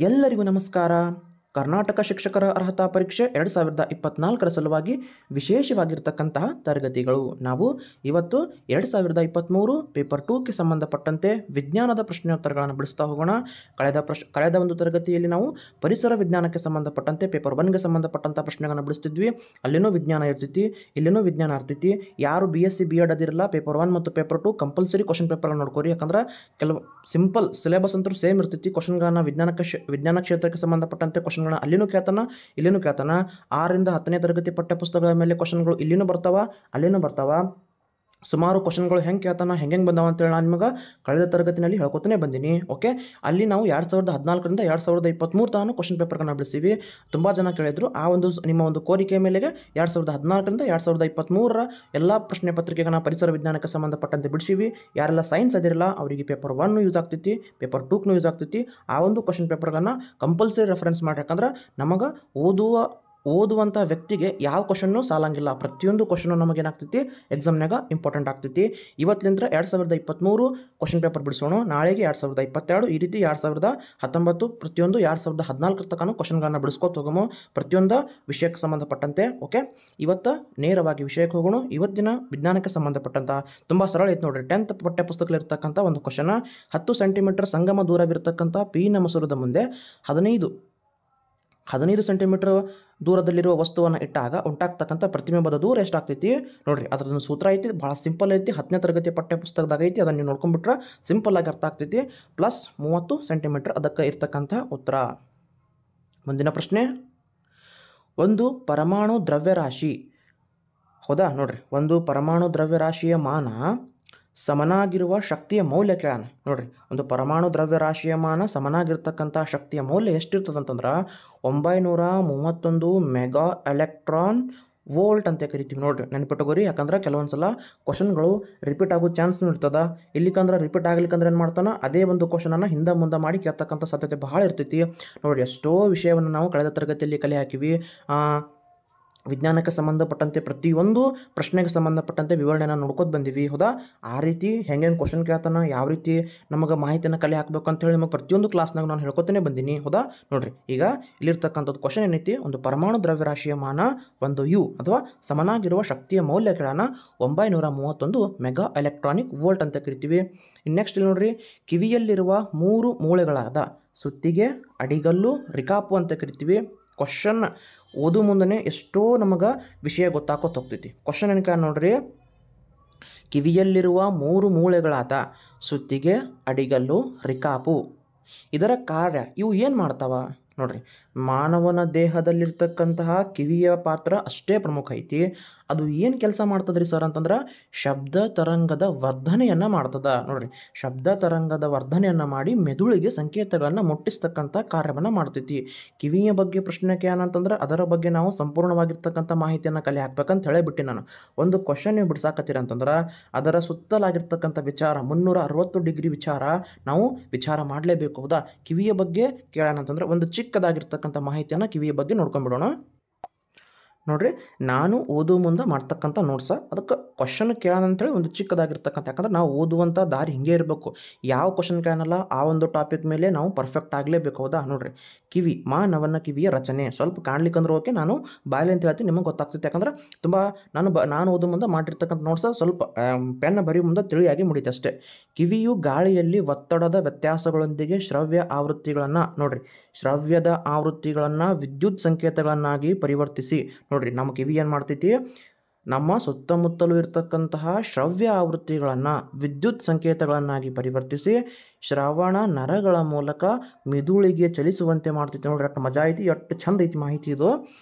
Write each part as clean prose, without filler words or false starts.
ಎಲ್ಲರಿಗೂ ನಮಸ್ಕಾರ. ಕರ್ನಾಟಕ ಶಿಕ್ಷಕರ ಅರ್ಹತಾ ಪರೀಕ್ಷೆ 2024ರ ಸಲುವಾಗಿ ವಿಶೇಷವಾಗಿರ್ತಕ್ಕಂತಹ ತರಗತಿಗಳು. ನಾವು ಇವತ್ತು 2023 ಪೇಪರ್ 2ಕ್ಕೆ ಸಂಬಂಧಪಟ್ಟಂತೆ ವಿಜ್ಞಾನದ ಪ್ರಶ್ನೋತ್ತರಗಳನ್ನು ಬಿಡಿಸ್ತಾ ಹೋಗೋಣ. ಕಳೆದ ಒಂದು ತರಗತಿಯಲ್ಲಿ ನಾವು ಪರಿಸರ ವಿಜ್ಞಾನಕ್ಕೆ ಸಂಬಂಧಪಟ್ಟಂತೆ ಪೇಪರ್ 1ಗೆ ಸಂಬಂಧಪಟ್ಟಂಥ ಪ್ರಶ್ನೆಗಳನ್ನು ಬಿಡಿಸ್ತಿದ್ವಿ. ಅಲ್ಲಿನೂ ವಿಜ್ಞಾನ ಇರ್ತೈತಿ, ಇಲ್ಲಿನೂ ವಿಜ್ಞಾನ ಇರ್ತೈತಿ. ಯಾರು BSc B.Ed ಅದಿರಲ್ಲ, ಪೇಪರ್ 1 ಮತ್ತು ಪೇಪರ್ 2 ಕಂಪಲ್ಸರಿ ಕ್ವಶನ್ ಪೇಪರ್ಗಳನ್ನು ನೋಡ್ಕೋರಿ. ಯಾಕಂದ್ರೆ ಕೆಲವು ಸಿಂಪಲ್ ಸಿಲೆಬಸ್ ಅಂತೂ ಸೇಮ್ ಇರ್ತೈತಿ. ಕ್ವಶನ್ಗಳನ್ನ ವಿಜ್ಞಾನ ಕ್ಷೇತ್ರಕ್ಕೆ ಸಂಬಂಧಪಟ್ಟಂತೆ ಕ್ವಶನ್ಗಳನ್ನ ಅಲ್ಲಿನೂ ಕೇಳ್ತಾನ, ಇಲ್ಲಿನೂ ಕೇಳ್ತಾನ. 6ರಿಂದ 10ನೇ ತರಗತಿ ಪಠ್ಯಪುಸ್ತಕಗಳ ಮೇಲೆ ಕ್ವಶನ್ಗಳು ಇಲ್ಲಿನೂ ಬರ್ತಾವ, ಅಲ್ಲಿನೂ ಬರ್ತಾವ. ಸುಮಾರು ಕ್ವಶನ್ಗಳು ಹೆಂಗೆ ಕೇಳ್ತಾನ, ಹೆಂಗೆ ಬಂದಾವ ಅಂತೇಳಿ ನಾನು ನಿಮಗೆ ಕಳೆದ ತರಗತಿನಲ್ಲಿ ಹೇಳ್ಕೊತಾನೆ ಬಂದೀನಿ. ಓಕೆ, ಅಲ್ಲಿ ನಾವು 2014ರಿಂದ 2023 ತನಕ ಕ್ವಶನ್ ಪೇಪರ್ಗಳನ್ನ ಬಿಡಿಸಿವಿ. ತುಂಬ ಜನ ಕೇಳಿದ್ರು. ಆ ಒಂದು ನಿಮ್ಮ ಒಂದು ಕೋರಿಕೆ ಮೇಲೆಗೆ 2014ರಿಂದ 2023ರ ಎಲ್ಲ ಪ್ರಶ್ನೆ ಪತ್ರಿಕೆಗಳನ್ನ ಪರಿಸರ ವಿಜ್ಞಾನಕ್ಕೆ ಸಂಬಂಧಪಟ್ಟಂತೆ ಬಿಡಿಸಿವಿ. ಯಾರೆಲ್ಲ ಸೈನ್ಸ್ ಅದಿರಲ್ಲ ಅವರಿಗೆ ಪೇಪರ್ 1 ಯೂಸ್ ಆಗ್ತೈತಿ, ಪೇಪರ್ 2 ಯೂಸ್ ಆಗ್ತೈತಿ. ಆ ಒಂದು ಕ್ವಶನ್ ಪೇಪರ್ಗಳನ್ನ ಕಂಪಲ್ಸರಿ ರೆಫರೆನ್ಸ್ ಮಾಡಿ. ಯಾಕಂದ್ರೆ ನಮಗೆ ಓದುವಂಥ ವ್ಯಕ್ತಿಗೆ ಯಾವ ಕ್ವಶನ್ನು ಸಾಲಂಗಿಲ್ಲ. ಪ್ರತಿಯೊಂದು ಕ್ವಶನ್ನು ನಮಗೇನಾಗ್ತೈತಿ, ಎಕ್ಸಾಮ್ನಾಗ ಇಂಪಾರ್ಟೆಂಟ್ ಆಗ್ತೈತಿ. ಇವತ್ತಿನಿಂದ 2023 ಕ್ವಶನ್ ಪೇಪರ್ ಬಿಡಿಸೋಣ. ನಾಳೆಗೆ 2022, ಈ ರೀತಿ 2019 ಪ್ರತಿಯೊಂದು 2014 ತನಕ ಕ್ವಶನ್ಗಳನ್ನ ಬಿಡಿಸ್ಕೊತ ಹೋಗೋಣ, ಪ್ರತಿಯೊಂದು ವಿಷಯಕ್ಕೆ ಸಂಬಂಧಪಟ್ಟಂತೆ. ಓಕೆ, ಇವತ್ತು ನೇರವಾಗಿ ವಿಷಯಕ್ಕೆ ಹೋಗೋಣ. ಇವತ್ತಿನ ವಿಜ್ಞಾನಕ್ಕೆ ಸಂಬಂಧಪಟ್ಟಂಥ ತುಂಬ ಸರಳ ಐತೆ ನೋಡ್ರಿ. 10th ಪಠ್ಯಪುಸ್ತಕದಲ್ಲಿರ್ತಕ್ಕಂಥ ಒಂದು ಕ್ವಶನ. 10 ಸೆಂಟಿಮೀಟರ್ ಸಂಗಮ ದೂರವಿರ್ತಕ್ಕಂಥ ಪೀನ ಮಸೂರದ ಮುಂದೆ 15 ಸೆಂಟಿಮೀಟರ್ ದೂರದಲ್ಲಿರುವ ವಸ್ತುವನ್ನು ಇಟ್ಟಾಗ ಉಂಟಾಗ್ತಕ್ಕಂಥ ಪ್ರತಿಬಿಂಬದ ದೂರ ಎಷ್ಟಾಗ್ತೈತಿ ನೋಡ್ರಿ. ಅದರದ್ದು ಸೂತ್ರ ಐತಿ, ಭಾಳ ಸಿಂಪಲ್ ಐತಿ. 10ನೇ ತರಗತಿ ಪಠ್ಯಪುಸ್ತಕದಾಗ ಐತಿ. ಅದನ್ನು ನೀವು ನೋಡ್ಕೊಂಡ್ಬಿಟ್ರೆ ಸಿಂಪಲ್ ಆಗಿ ಅರ್ಥ ಆಗ್ತೈತಿ. ಪ್ಲಸ್ 30 ಸೆಂಟಿಮೀಟರ್ ಅದಕ್ಕೆ ಇರ್ತಕ್ಕಂಥ ಉತ್ತರ. ಮುಂದಿನ ಪ್ರಶ್ನೆ, ಒಂದು ಪರಮಾಣು ದ್ರವ್ಯರಾಶಿ, ಹೌದಾ ನೋಡ್ರಿ, ಒಂದು ಪರಮಾಣು ದ್ರವ್ಯರಾಶಿಯ ಮಾನ ಸಮನಾಗಿರುವ ಶಕ್ತಿಯ ಮೌಲ್ಯ ಕೇಳೋಣ. ನೋಡ್ರಿ, ಒಂದು ಪರಮಾಣು ದ್ರವ್ಯರಾಶಿಯ ಮಾನ ಸಮನಾಗಿರ್ತಕ್ಕಂಥ ಶಕ್ತಿಯ ಮೌಲ್ಯ ಎಷ್ಟಿರ್ತದಂತಂದ್ರೆ 931 ಮೆಗಾ ಎಲೆಕ್ಟ್ರಾನ್ ವೋಲ್ಟ್ ಅಂತ ಕರಿತೀವಿ. ನೋಡ್ರಿ, ನೆನಪಿಟ್ಟುಕೋರಿ. ಯಾಕಂದ್ರೆ ಕೆಲವೊಂದ್ಸಲ ಕ್ವಶನ್ಗಳು ರಿಪೀಟ್ ಆಗೋ ಚಾನ್ಸ್ನೂ ಇರ್ತದ. ಇಲ್ಲಿಕಂದ್ರೆ ರಿಪೀಟ್ ಆಗ್ಲಿಕ್ಕಂದ್ರೆ ಏನು ಮಾಡ್ತಾನೆ, ಅದೇ ಒಂದು ಕ್ವಶನನ್ನು ಹಿಂದೆ ಮುಂದೆ ಮಾಡಿ ಕೇಳ್ತಕ್ಕಂಥ ಸಾಧ್ಯತೆ ಬಹಳ ಇರ್ತೈತಿ. ನೋಡ್ರಿ, ಎಷ್ಟೋ ವಿಷಯವನ್ನು ನಾವು ಕಳೆದ ತರಗತಿಯಲ್ಲಿ ಕಲೆ ಹಾಕಿವಿ. ವಿಜ್ಞಾನಕ್ಕೆ ಸಂಬಂಧಪಟ್ಟಂತೆ ಪ್ರತಿಯೊಂದು ಪ್ರಶ್ನೆಗೆ ಸಂಬಂಧಪಟ್ಟಂತೆ ವಿವರಣೆನ ನೋಡ್ಕೋತ ಬಂದೀವಿ. ಹೌದಾ, ಆ ರೀತಿ ಹೆಂಗೆ ಕ್ವಶನ್ ಕೇಳ್ತಾನ, ಯಾವ ರೀತಿ ನಮಗೆ ಮಾಹಿತಿಯನ್ನು ಕಲೆ ಹಾಕಬೇಕು ಅಂತೇಳಿ ನಿಮಗೆ ಪ್ರತಿಯೊಂದು ಕ್ಲಾಸ್ನಾಗ ನಾನು ಹೇಳ್ಕೊತಾನೆ ಬಂದೀನಿ. ಹೌದಾ, ನೋಡ್ರಿ, ಈಗ ಇಲ್ಲಿರ್ತಕ್ಕಂಥದ್ದು ಕ್ವಶನ್ ಏನೈತಿ, ಒಂದು ಪರಮಾಣು ದ್ರವ್ಯರಾಶಿಯ ಮಾನ ಒಂದು ಯು ಅಥವಾ ಸಮನಾಗಿರುವ ಶಕ್ತಿಯ ಮೌಲ್ಯ ಕೇಳೋಣ 931 ಮೆಗಾ ಎಲೆಕ್ಟ್ರಾನಿಕ್ ವೋಲ್ಟ್ ಅಂತ ಕರಿತೀವಿ. ನೆಕ್ಸ್ಟ್ ಇಲ್ಲಿ ನೋಡ್ರಿ, ಕಿವಿಯಲ್ಲಿರುವ 3 ಮೂಳೆಗಳಾದ ಸುತ್ತಿಗೆ, ಅಡಿಗಲ್ಲು, ರಿಕಾಪು ಅಂತ ಕರಿತೀವಿ. ಕ್ವಶನ್ ಓದು ಮುಂದೆ ಎಷ್ಟೋ ನಮಗೆ ವಿಷಯ ಗೊತ್ತಾಕೋತ ಹೋಗ್ತೈತಿ. ಕ್ವಶನ್ ಏನಕ್ಕೆ ನೋಡ್ರಿ, ಕಿವಿಯಲ್ಲಿರುವ 3 ಮೂಳೆಗಳಾದ ಸುತ್ತಿಗೆ, ಅಡಿಗಲ್ಲು, ರಿಕಾಪು, ಇದರ ಕಾರ್ಯ ಇವು ಏನು ಮಾಡ್ತಾವ ನೋಡ್ರಿ. ಮಾನವನ ದೇಹದಲ್ಲಿರ್ತಕ್ಕಂತಹ ಕಿವಿಯ ಪಾತ್ರ ಅಷ್ಟೇ ಪ್ರಮುಖ ಐತಿ. ಅದು ಏನು ಕೆಲಸ ಮಾಡ್ತದ್ರಿ ಸರ್ ಅಂತಂದ್ರೆ ಶಬ್ದ ತರಂಗದ ವರ್ಧನೆಯನ್ನು ಮಾಡ್ತದ. ನೋಡ್ರಿ, ಶಬ್ದ ತರಂಗದ ವರ್ಧನೆಯನ್ನು ಮಾಡಿ ಮೆದುಳಿಗೆ ಸಂಕೇತಗಳನ್ನು ಮುಟ್ಟಿಸ್ತಕ್ಕಂಥ ಕಾರ್ಯವನ್ನು ಮಾಡ್ತೈತಿ. ಕಿವಿಯ ಬಗ್ಗೆ ಪ್ರಶ್ನೆ ಏನಂತಂದ್ರೆ ಅದರ ಬಗ್ಗೆ ನಾವು ಸಂಪೂರ್ಣವಾಗಿರ್ತಕ್ಕಂಥ ಮಾಹಿತಿಯನ್ನು ಕಲೆ ಹಾಕ್ಬೇಕಂತ ಹೇಳಿಬಿಟ್ಟು ನಾನು ಒಂದು ಕ್ವಶನ್ ನೀವು ಬಿಡ್ಸಾಕತ್ತೀರ ಅಂತಂದ್ರೆ ಅದರ ಸುತ್ತಲಾಗಿರ್ತಕ್ಕಂಥ ವಿಚಾರ 360 ಡಿಗ್ರಿ ವಿಚಾರ ನಾವು ವಿಚಾರ ಮಾಡಲೇಬೇಕು. ಹೌದಾ, ಕಿವಿಯ ಬಗ್ಗೆ ಕೇಳೋಣ ಅಂತಂದ್ರೆ ಒಂದು ಚಿಕ್ಕದಾಗಿರ್ತಕ್ಕಂಥ ಮಾಹಿತಿಯನ್ನು ಕಿವಿಯ ಬಗ್ಗೆ ನೋಡ್ಕೊಂಡ್ಬಿಡೋಣ. ನೋಡ್ರಿ, ನಾನು ಓದು ಮುಂದೆ ಮಾಡ್ತಕ್ಕಂಥ ನೋಟ್ಸ, ಅದಕ್ಕೆ ಕ್ವಶನ್ ಕೇಳೋಣ ಅಂತೇಳಿ ಒಂದು ಚಿಕ್ಕದಾಗಿರ್ತಕ್ಕಂಥ. ಯಾಕಂದ್ರೆ ನಾವು ಓದುವಂಥ ದಾರಿ ಹಿಂಗೆ ಇರಬೇಕು. ಯಾವ ಕ್ವಶನ್ ಕೇಳೋಣಲ್ಲ ಆ ಒಂದು ಟಾಪಿಕ್ ಮೇಲೆ ನಾವು ಪರ್ಫೆಕ್ಟ್ ಆಗಲೇಬೇಕು. ಹೌದಾ, ನೋಡ್ರಿ, ಕಿವಿ, ಮಾನವನ ಕಿವಿಯ ರಚನೆ ಸ್ವಲ್ಪ ಕಾಣ್ಲಿಕ್ಕಂದ್ರೆ ಓಕೆ, ನಾನು ಬಾಯಲ್ಲಿ ಅಂತ ಹೇಳ್ತೀನಿ, ನಿಮಗೆ ಗೊತ್ತಾಗ್ತೈತೆ. ಯಾಕಂದ್ರೆ ತುಂಬ ನಾನು ಓದು ಮುಂದೆ ಮಾಡಿರ್ತಕ್ಕಂಥ ನೋಟ್ಸ ಸ್ವಲ್ಪ ಪೆನ್ನ ಬರೀ ಮುಂದೆ ತಿಳಿಯಾಗಿ ಮುಡಿತೆ ಅಷ್ಟೇ. ಕಿವಿಯು ಗಾಳಿಯಲ್ಲಿ ಒತ್ತಡದ ವ್ಯತ್ಯಾಸಗಳೊಂದಿಗೆ ಶ್ರವ್ಯ ಆವೃತ್ತಿಗಳನ್ನು ನೋಡ್ರಿ, ಶ್ರವ್ಯದ ಆವೃತ್ತಿಗಳನ್ನು ವಿದ್ಯುತ್ ಸಂಕೇತಗಳನ್ನಾಗಿ ಪರಿವರ್ತಿಸಿ. ನೋಡ್ರಿ, ನಮ್ಮ ಕಿವಿ ಏನು ಮಾಡ್ತೈತಿ, ನಮ್ಮ ಸುತ್ತಮುತ್ತಲೂ ಇರ್ತಕ್ಕಂತಹ ಶ್ರವ್ಯ ಆವೃತ್ತಿಗಳನ್ನು ವಿದ್ಯುತ್ ಸಂಕೇತಗಳನ್ನಾಗಿ ಪರಿವರ್ತಿಸಿ ಶ್ರವಣ ನರಗಳ ಮೂಲಕ ಮಿದುಳಿಗೆ ಚಲಿಸುವಂತೆ ಮಾಡ್ತೈತಿ. ನೋಡ್ರಿ, ಅಷ್ಟು ಮಜಾ ಐತಿ, ಎಷ್ಟು ಚಂದ ಐತಿ ಮಾಹಿತಿ ಇದು.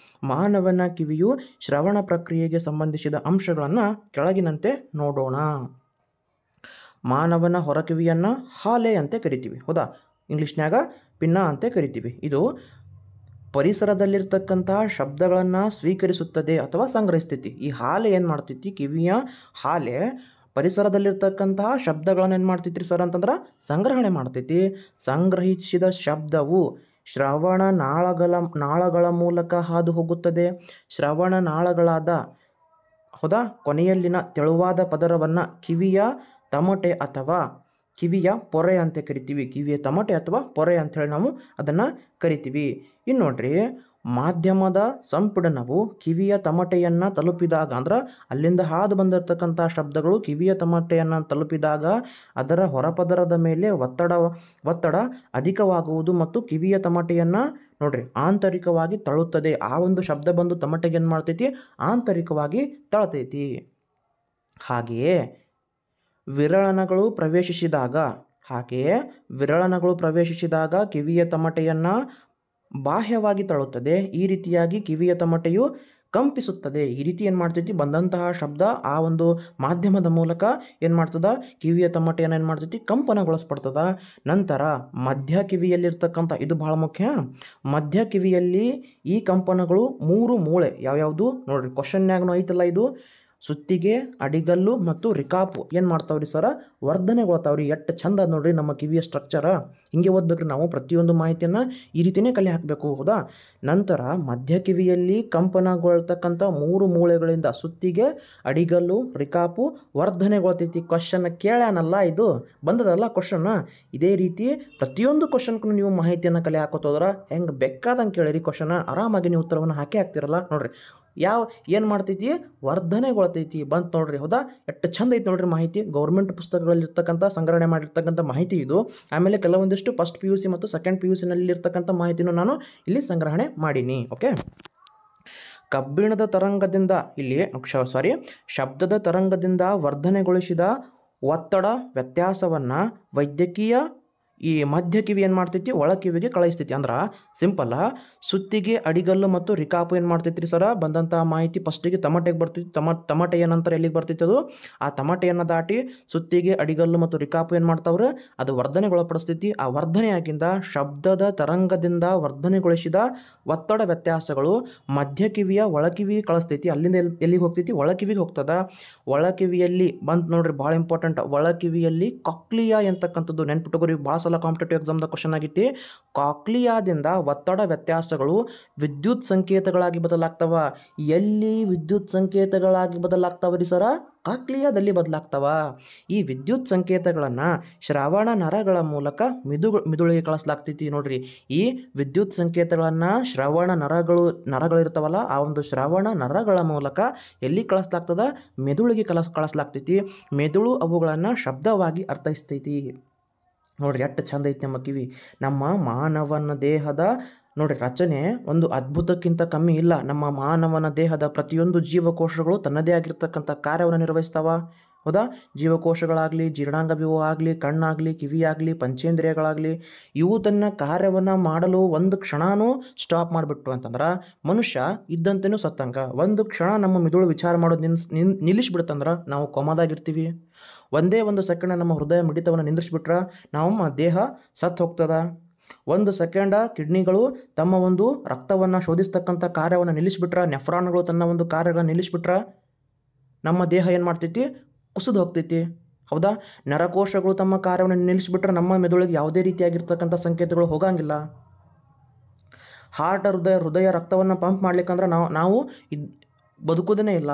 ಮಾನವನ ಕಿವಿಯು ಶ್ರವಣ ಪ್ರಕ್ರಿಯೆಗೆ ಸಂಬಂಧಿಸಿದ ಅಂಶಗಳನ್ನು ಕೆಳಗಿನಂತೆ ನೋಡೋಣ. ಮಾನವನ ಹೊರಕಿವಿಯನ್ನು ಹಾಲೆ ಅಂತ ಕರಿತೀವಿ. ಹೌದಾ, ಇಂಗ್ಲೀಷ್ನ್ಯಾಗ ಪಿನ್ನ ಅಂತ ಕರಿತೀವಿ. ಇದು ಪರಿಸರದಲ್ಲಿರ್ತಕ್ಕಂತಹ ಶಬ್ದಗಳನ್ನು ಸ್ವೀಕರಿಸುತ್ತದೆ ಅಥವಾ ಸಂಗ್ರಹಿಸ್ತೈತಿ. ಈ ಹಾಲೆ ಏನು ಮಾಡ್ತೈತಿ, ಕಿವಿಯ ಹಾಲೆ ಪರಿಸರದಲ್ಲಿರ್ತಕ್ಕಂತಹ ಶಬ್ದಗಳನ್ನು ಏನು ಮಾಡ್ತೈತಿ ಸರ್ ಅಂತಂದ್ರೆ ಸಂಗ್ರಹಣೆ ಮಾಡ್ತೈತಿ. ಸಂಗ್ರಹಿಸಿದ ಶಬ್ದವು ಶ್ರವಣ ನಾಳಗಳ ಮೂಲಕ ಹಾದು ಹೋಗುತ್ತದೆ. ಶ್ರವಣ ನಾಳಗಳಾದ ಹೌದಾ ಕೊನೆಯಲ್ಲಿನ ತೆಳುವಾದ ಪದರವನ್ನು ಕಿವಿಯ ತಮಟೆ ಅಥವಾ ಕಿವಿಯ ಪೊರೆ ಅಂತ ಕರಿತೀವಿ. ಕಿವಿಯ ತಮಟೆ ಅಥವಾ ಪೊರೆ ಅಂಥೇಳಿ ನಾವು ಅದನ್ನು ಕರಿತೀವಿ. ಇನ್ನು ನೋಡ್ರಿ, ಮಾಧ್ಯಮದ ಸಂಪೀಡನವು ಕಿವಿಯ ತಮಟೆಯನ್ನು ತಲುಪಿದಾಗ, ಅಂದ್ರೆ ಅಲ್ಲಿಂದ ಹಾದು ಬಂದಿರತಕ್ಕಂಥ ಶಬ್ದಗಳು ಕಿವಿಯ ತಮಟೆಯನ್ನು ತಲುಪಿದಾಗ ಅದರ ಹೊರಪದರದ ಮೇಲೆ ಒತ್ತಡ ಅಧಿಕವಾಗುವುದು ಮತ್ತು ಕಿವಿಯ ತಮಟೆಯನ್ನು ನೋಡ್ರಿ ಆಂತರಿಕವಾಗಿ ತಳ್ಳುತ್ತದೆ. ಆ ಒಂದು ಶಬ್ದ ಬಂದು ತಮಟೆಗೆ ಏನು ಮಾಡ್ತೈತಿ, ಆಂತರಿಕವಾಗಿ ತಳ್ತೈತಿ. ಹಾಗೆಯೇ ವಿರಳನಗಳು ಪ್ರವೇಶಿಸಿದಾಗ ಕಿವಿಯ ತಮಟೆಯನ್ನು ಬಾಹ್ಯವಾಗಿ ತಳ್ಳುತ್ತದೆ. ಈ ರೀತಿಯಾಗಿ ಕಿವಿಯ ತಮಟೆಯು ಕಂಪಿಸುತ್ತದೆ. ಈ ರೀತಿ ಏನು ಮಾಡ್ತೈತಿ, ಬಂದಂತಹ ಶಬ್ದ ಆ ಒಂದು ಮಾಧ್ಯಮದ ಮೂಲಕ ಏನು ಮಾಡ್ತದ, ಕಿವಿಯ ತಮಟೆಯನ್ನು ಏನು ಮಾಡ್ತೈತಿ, ಕಂಪನಗೊಳಿಸ್ಪಡ್ತದ. ನಂತರ ಮಧ್ಯ ಕಿವಿಯಲ್ಲಿರ್ತಕ್ಕಂಥ, ಇದು ಬಹಳ ಮುಖ್ಯ, ಮಧ್ಯ ಕಿವಿಯಲ್ಲಿ ಈ ಕಂಪನಗಳು 3 ಮೂಳೆ ಯಾವ್ಯಾವುದು ನೋಡ್ರಿ, ಕ್ವಶನ್ಯಾಗನು ಐತಲ್ಲ ಇದು, ಸುತ್ತಿಗೆ, ಅಡಿಗಲ್ಲು ಮತ್ತು ರಿಕಾಪು ಏನು ಮಾಡ್ತಾವ್ರಿ ಸರ, ವರ್ಧನೆಗೊಳ್ತಾವ್ರಿ. ಎಷ್ಟು ಚಂದ ನೋಡ್ರಿ ನಮ್ಮ ಕಿವಿಯ ಸ್ಟ್ರಕ್ಚರ. ಹಿಂಗೆ ಓದ್ಬೇಕ್ರಿ ನಾವು ಪ್ರತಿಯೊಂದು ಮಾಹಿತಿಯನ್ನು ಈ ರೀತಿಯೇ ಕಲೆ ಹಾಕಬೇಕು, ಹೌದಾ. ನಂತರ ಮಧ್ಯ ಕಿವಿಯಲ್ಲಿ ಕಂಪನಗೊಳ್ತಕ್ಕಂಥ 3 ಮೂಳೆಗಳಿಂದ ಸುತ್ತಿಗೆ, ಅಡಿಗಲ್ಲು, ರಿಕಾಪು ವರ್ಧನೆಗೊಳ್ತೈತಿ. ಕ್ವಶನ್ ಕೇಳ್ಯಾನಲ್ಲ, ಇದು ಬಂದದಲ್ಲ ಕ್ವಶನ್. ಇದೇ ರೀತಿ ಪ್ರತಿಯೊಂದು ಕ್ವಶನ್ಗೂ ನೀವು ಮಾಹಿತಿಯನ್ನು ಕಲೆ ಹಾಕೋತೋದ್ರ ಹೆಂಗೆ ಬೇಕಾದಂಗೆ ಕೇಳಿರಿ ಕ್ವಶನ್, ಆರಾಮಾಗಿ ನೀವು ಉತ್ತರವನ್ನು ಹಾಕ್ತಿರಲ್ಲ. ನೋಡ್ರಿ ಏನು ಮಾಡ್ತೈತಿ, ವರ್ಧನೆಗೊಳ್ತೈತಿ ಬಂತು ನೋಡ್ರಿ, ಹೌದಾ. ಎಷ್ಟು ಚಂದ ಐತಿ ನೋಡ್ರಿ ಮಾಹಿತಿ. ಗೌರ್ಮೆಂಟ್ ಪುಸ್ತಕಗಳಲ್ಲಿರ್ತಕ್ಕಂಥ ಸಂಗ್ರಹಣೆ ಮಾಡಿರ್ತಕ್ಕಂಥ ಮಾಹಿತಿ ಇದು. ಆಮೇಲೆ ಕೆಲವೊಂದಿಷ್ಟು ಫಸ್ಟ್ PUC ಮತ್ತು ಸೆಕೆಂಡ್ PUCನಲ್ಲಿ ಇರ್ತಕ್ಕಂಥ ಮಾಹಿತಿನೂ ನಾನು ಇಲ್ಲಿ ಸಂಗ್ರಹಣೆ ಮಾಡೀನಿ. ಓಕೆ, ಕಬ್ಬಿಣದ ತರಂಗದಿಂದ ಶಬ್ದದ ತರಂಗದಿಂದ ವರ್ಧನೆಗೊಳಿಸಿದ ಒತ್ತಡ ವ್ಯತ್ಯಾಸವನ್ನು ವೈದ್ಯಕೀಯ ಈ ಮಧ್ಯ ಕಿವಿ ಏನು ಮಾಡ್ತೈತಿ, ಒಳ ಕಿವಿಗೆ ಕಳಿಸ್ತೈತಿ. ಅಂದ್ರೆ ಸಿಂಪಲ್, ಸುತ್ತಿಗೆ, ಅಡಿಗಲ್ಲು ಮತ್ತು ರಿಕಾಪು ಏನು ಮಾಡ್ತೈತಿ ರೀ ಸರ, ಬಂದಂಥ ಮಾಹಿತಿ ಫಸ್ಟಿಗೆ ತಮಟೆಗೆ ಬರ್ತೈತಿ. ತಮಟೆಯ ನಂತರ ಎಲ್ಲಿಗೆ ಬರ್ತೈತಿ ಅದು, ಆ ತಮಟೆಯನ್ನು ದಾಟಿ ಸುತ್ತಿಗೆ, ಅಡಿಗಲ್ಲು ಮತ್ತು ರಿಕಾಪು ಏನು ಮಾಡ್ತಾವ್ರೆ, ಅದು ವರ್ಧನೆಗೊಳಪಡಿಸ್ತೈತಿ. ಆ ವರ್ಧನೆಯಾಗಿಂದ ಶಬ್ದದ ತರಂಗದಿಂದ ವರ್ಧನೆಗೊಳಿಸಿದ ಒತ್ತಡ ವ್ಯತ್ಯಾಸಗಳು ಮಧ್ಯ ಕಿವಿಯ ಒಳಕಿವಿಗೆ ಕಳಿಸ್ತೈತಿ. ಅಲ್ಲಿಂದ ಎಲ್ಲಿಗೆ ಹೋಗ್ತೈತಿ, ಒಳಕಿವಿಗೆ ಹೋಗ್ತದ. ಒಳಕಿವಿಯಲ್ಲಿ ಬಂತು ನೋಡ್ರಿ, ಭಾಳ ಇಂಪಾರ್ಟೆಂಟ್, ಒಳಕಿವಿಯಲ್ಲಿ ಕಾಕ್ಲಿಯಾ ಅಂತಕ್ಕಂಥದ್ದು ನೆನ್ಪಿಟ್ಟುಕೋರಿ. ಭಾಳ ಸಲ ಕಾಂಪಿಟೇಟಿವ್ ಎಕ್ಸಾಮ್ದ ಕ್ವಶನ್ ಆಗೈತಿ. ಕಾಕ್ಲಿಯಾದಿಂದ ಒತ್ತಡ ವ್ಯತ್ಯಾಸಗಳು ವಿದ್ಯುತ್ ಸಂಕೇತಗಳಾಗಿ ಬದಲಾಗ್ತವ. ಎಲ್ಲಿ ವಿದ್ಯುತ್ ಸಂಕೇತಗಳಾಗಿ ಬದಲಾಗ್ತವ ರೀ ಸರ, ಕಾಕ್ಲಿಯಾದಲ್ಲಿ ಬದಲಾಗ್ತವ. ಈ ವಿದ್ಯುತ್ ಸಂಕೇತಗಳನ್ನು ಶ್ರವಣ ನರಗಳ ಮೂಲಕ ಮಿದುಳಿಗೆ ಕಳಿಸ್ಲಾಗ್ತೈತಿ. ನೋಡ್ರಿ, ಈ ವಿದ್ಯುತ್ ಸಂಕೇತಗಳನ್ನು ಶ್ರವಣ ನರಗಳಿರ್ತಾವಲ್ಲ, ಆ ಒಂದು ಶ್ರವಣ ನರಗಳ ಮೂಲಕ ಎಲ್ಲಿ ಕಳಿಸ್ಲಾಗ್ತದ, ಮೆದುಳಿಗೆ ಕಳಿಸ್ಲಾಗ್ತೈತಿ. ಮೆದುಳು ಅವುಗಳನ್ನು ಶಬ್ದವಾಗಿ ಅರ್ಥೈಸ್ತೈತಿ. ನೋಡ್ರಿ ಎಷ್ಟು ಚಂದ ಐತಿ ನಮ್ಮ ಕಿವಿ. ನಮ್ಮ ಮಾನವನ ದೇಹದ ನೋಡ್ರಿ ರಚನೆ ಒಂದು ಅದ್ಭುತಕ್ಕಿಂತ ಕಮ್ಮಿ ಇಲ್ಲ. ನಮ್ಮ ಮಾನವನ ದೇಹದ ಪ್ರತಿಯೊಂದು ಜೀವಕೋಶಗಳು ತನ್ನದೇ ಆಗಿರ್ತಕ್ಕಂಥ ಕಾರ್ಯವನ್ನು ನಿರ್ವಹಿಸ್ತಾವ, ಹೌದಾ. ಜೀವಕೋಶಗಳಾಗಲಿ, ಜೀರ್ಣಾಂಗ ವ್ಯೂಹ ಆಗಲಿ, ಕಣ್ಣಾಗಲಿ, ಕಿವಿಯಾಗಲಿ, ಪಂಚೇಂದ್ರಿಯಗಳಾಗಲಿ, ಇವು ತನ್ನ ಕಾರ್ಯವನ್ನು ಮಾಡಲು ಒಂದು ಕ್ಷಣನೂ ಸ್ಟಾಪ್ ಮಾಡಿಬಿಟ್ಟು ಅಂತಂದ್ರೆ ಮನುಷ್ಯ ಇದ್ದಂತೆಯೂ ಸತ್ತಂಗ. ಒಂದು ಕ್ಷಣ ನಮ್ಮ ಮಿದುಳು ವಿಚಾರ ಮಾಡೋದು ನಿಲ್ಲಿಸ್ಬಿಡುತ್ತಂದ್ರೆ ನಾವು ಕೋಮಾದಾಗಿರ್ತೀವಿ. ಒಂದೇ ಒಂದು ಸೆಕೆಂಡ್ ನಮ್ಮ ಹೃದಯ ಮಿಡಿತವನ್ನು ನಿಂದ್ರಿಸ್ಬಿಟ್ರೆ ನಮ್ಮ ದೇಹ ಸತ್ತು ಹೋಗ್ತದ. ಒಂದು ಸೆಕೆಂಡ ಕಿಡ್ನಿಗಳು ತಮ್ಮ ಒಂದು ರಕ್ತವನ್ನು ಶೋಧಿಸ್ತಕ್ಕಂಥ ಕಾರ್ಯವನ್ನು ನಿಲ್ಲಿಸ್ಬಿಟ್ರೆ, ನೆಫ್ರಾನ್ಗಳು ತನ್ನ ಒಂದು ಕಾರ್ಯಗಳನ್ನು ನಿಲ್ಲಿಸ್ಬಿಟ್ರೆ ನಮ್ಮ ದೇಹ ಏನು ಮಾಡ್ತೈತಿ, ಕುಸಿದು ಹೋಗ್ತೈತಿ, ಹೌದಾ. ನರಕೋಶಗಳು ತಮ್ಮ ಕಾರ್ಯವನ್ನು ನಿಲ್ಲಿಸ್ಬಿಟ್ರೆ ನಮ್ಮ ಮೆದುಳಿಗೆ ಯಾವುದೇ ರೀತಿಯಾಗಿರ್ತಕ್ಕಂಥ ಸಂಕೇತಗಳು ಹೋಗಂಗಿಲ್ಲ. ಹಾರ್ಟ್ ಹೃದಯ ರಕ್ತವನ್ನು ಪಂಪ್ ಮಾಡ್ಲಿಕ್ಕಂದ್ರೆ ನಾವು ಬದುಕೋದೇ ಇಲ್ಲ.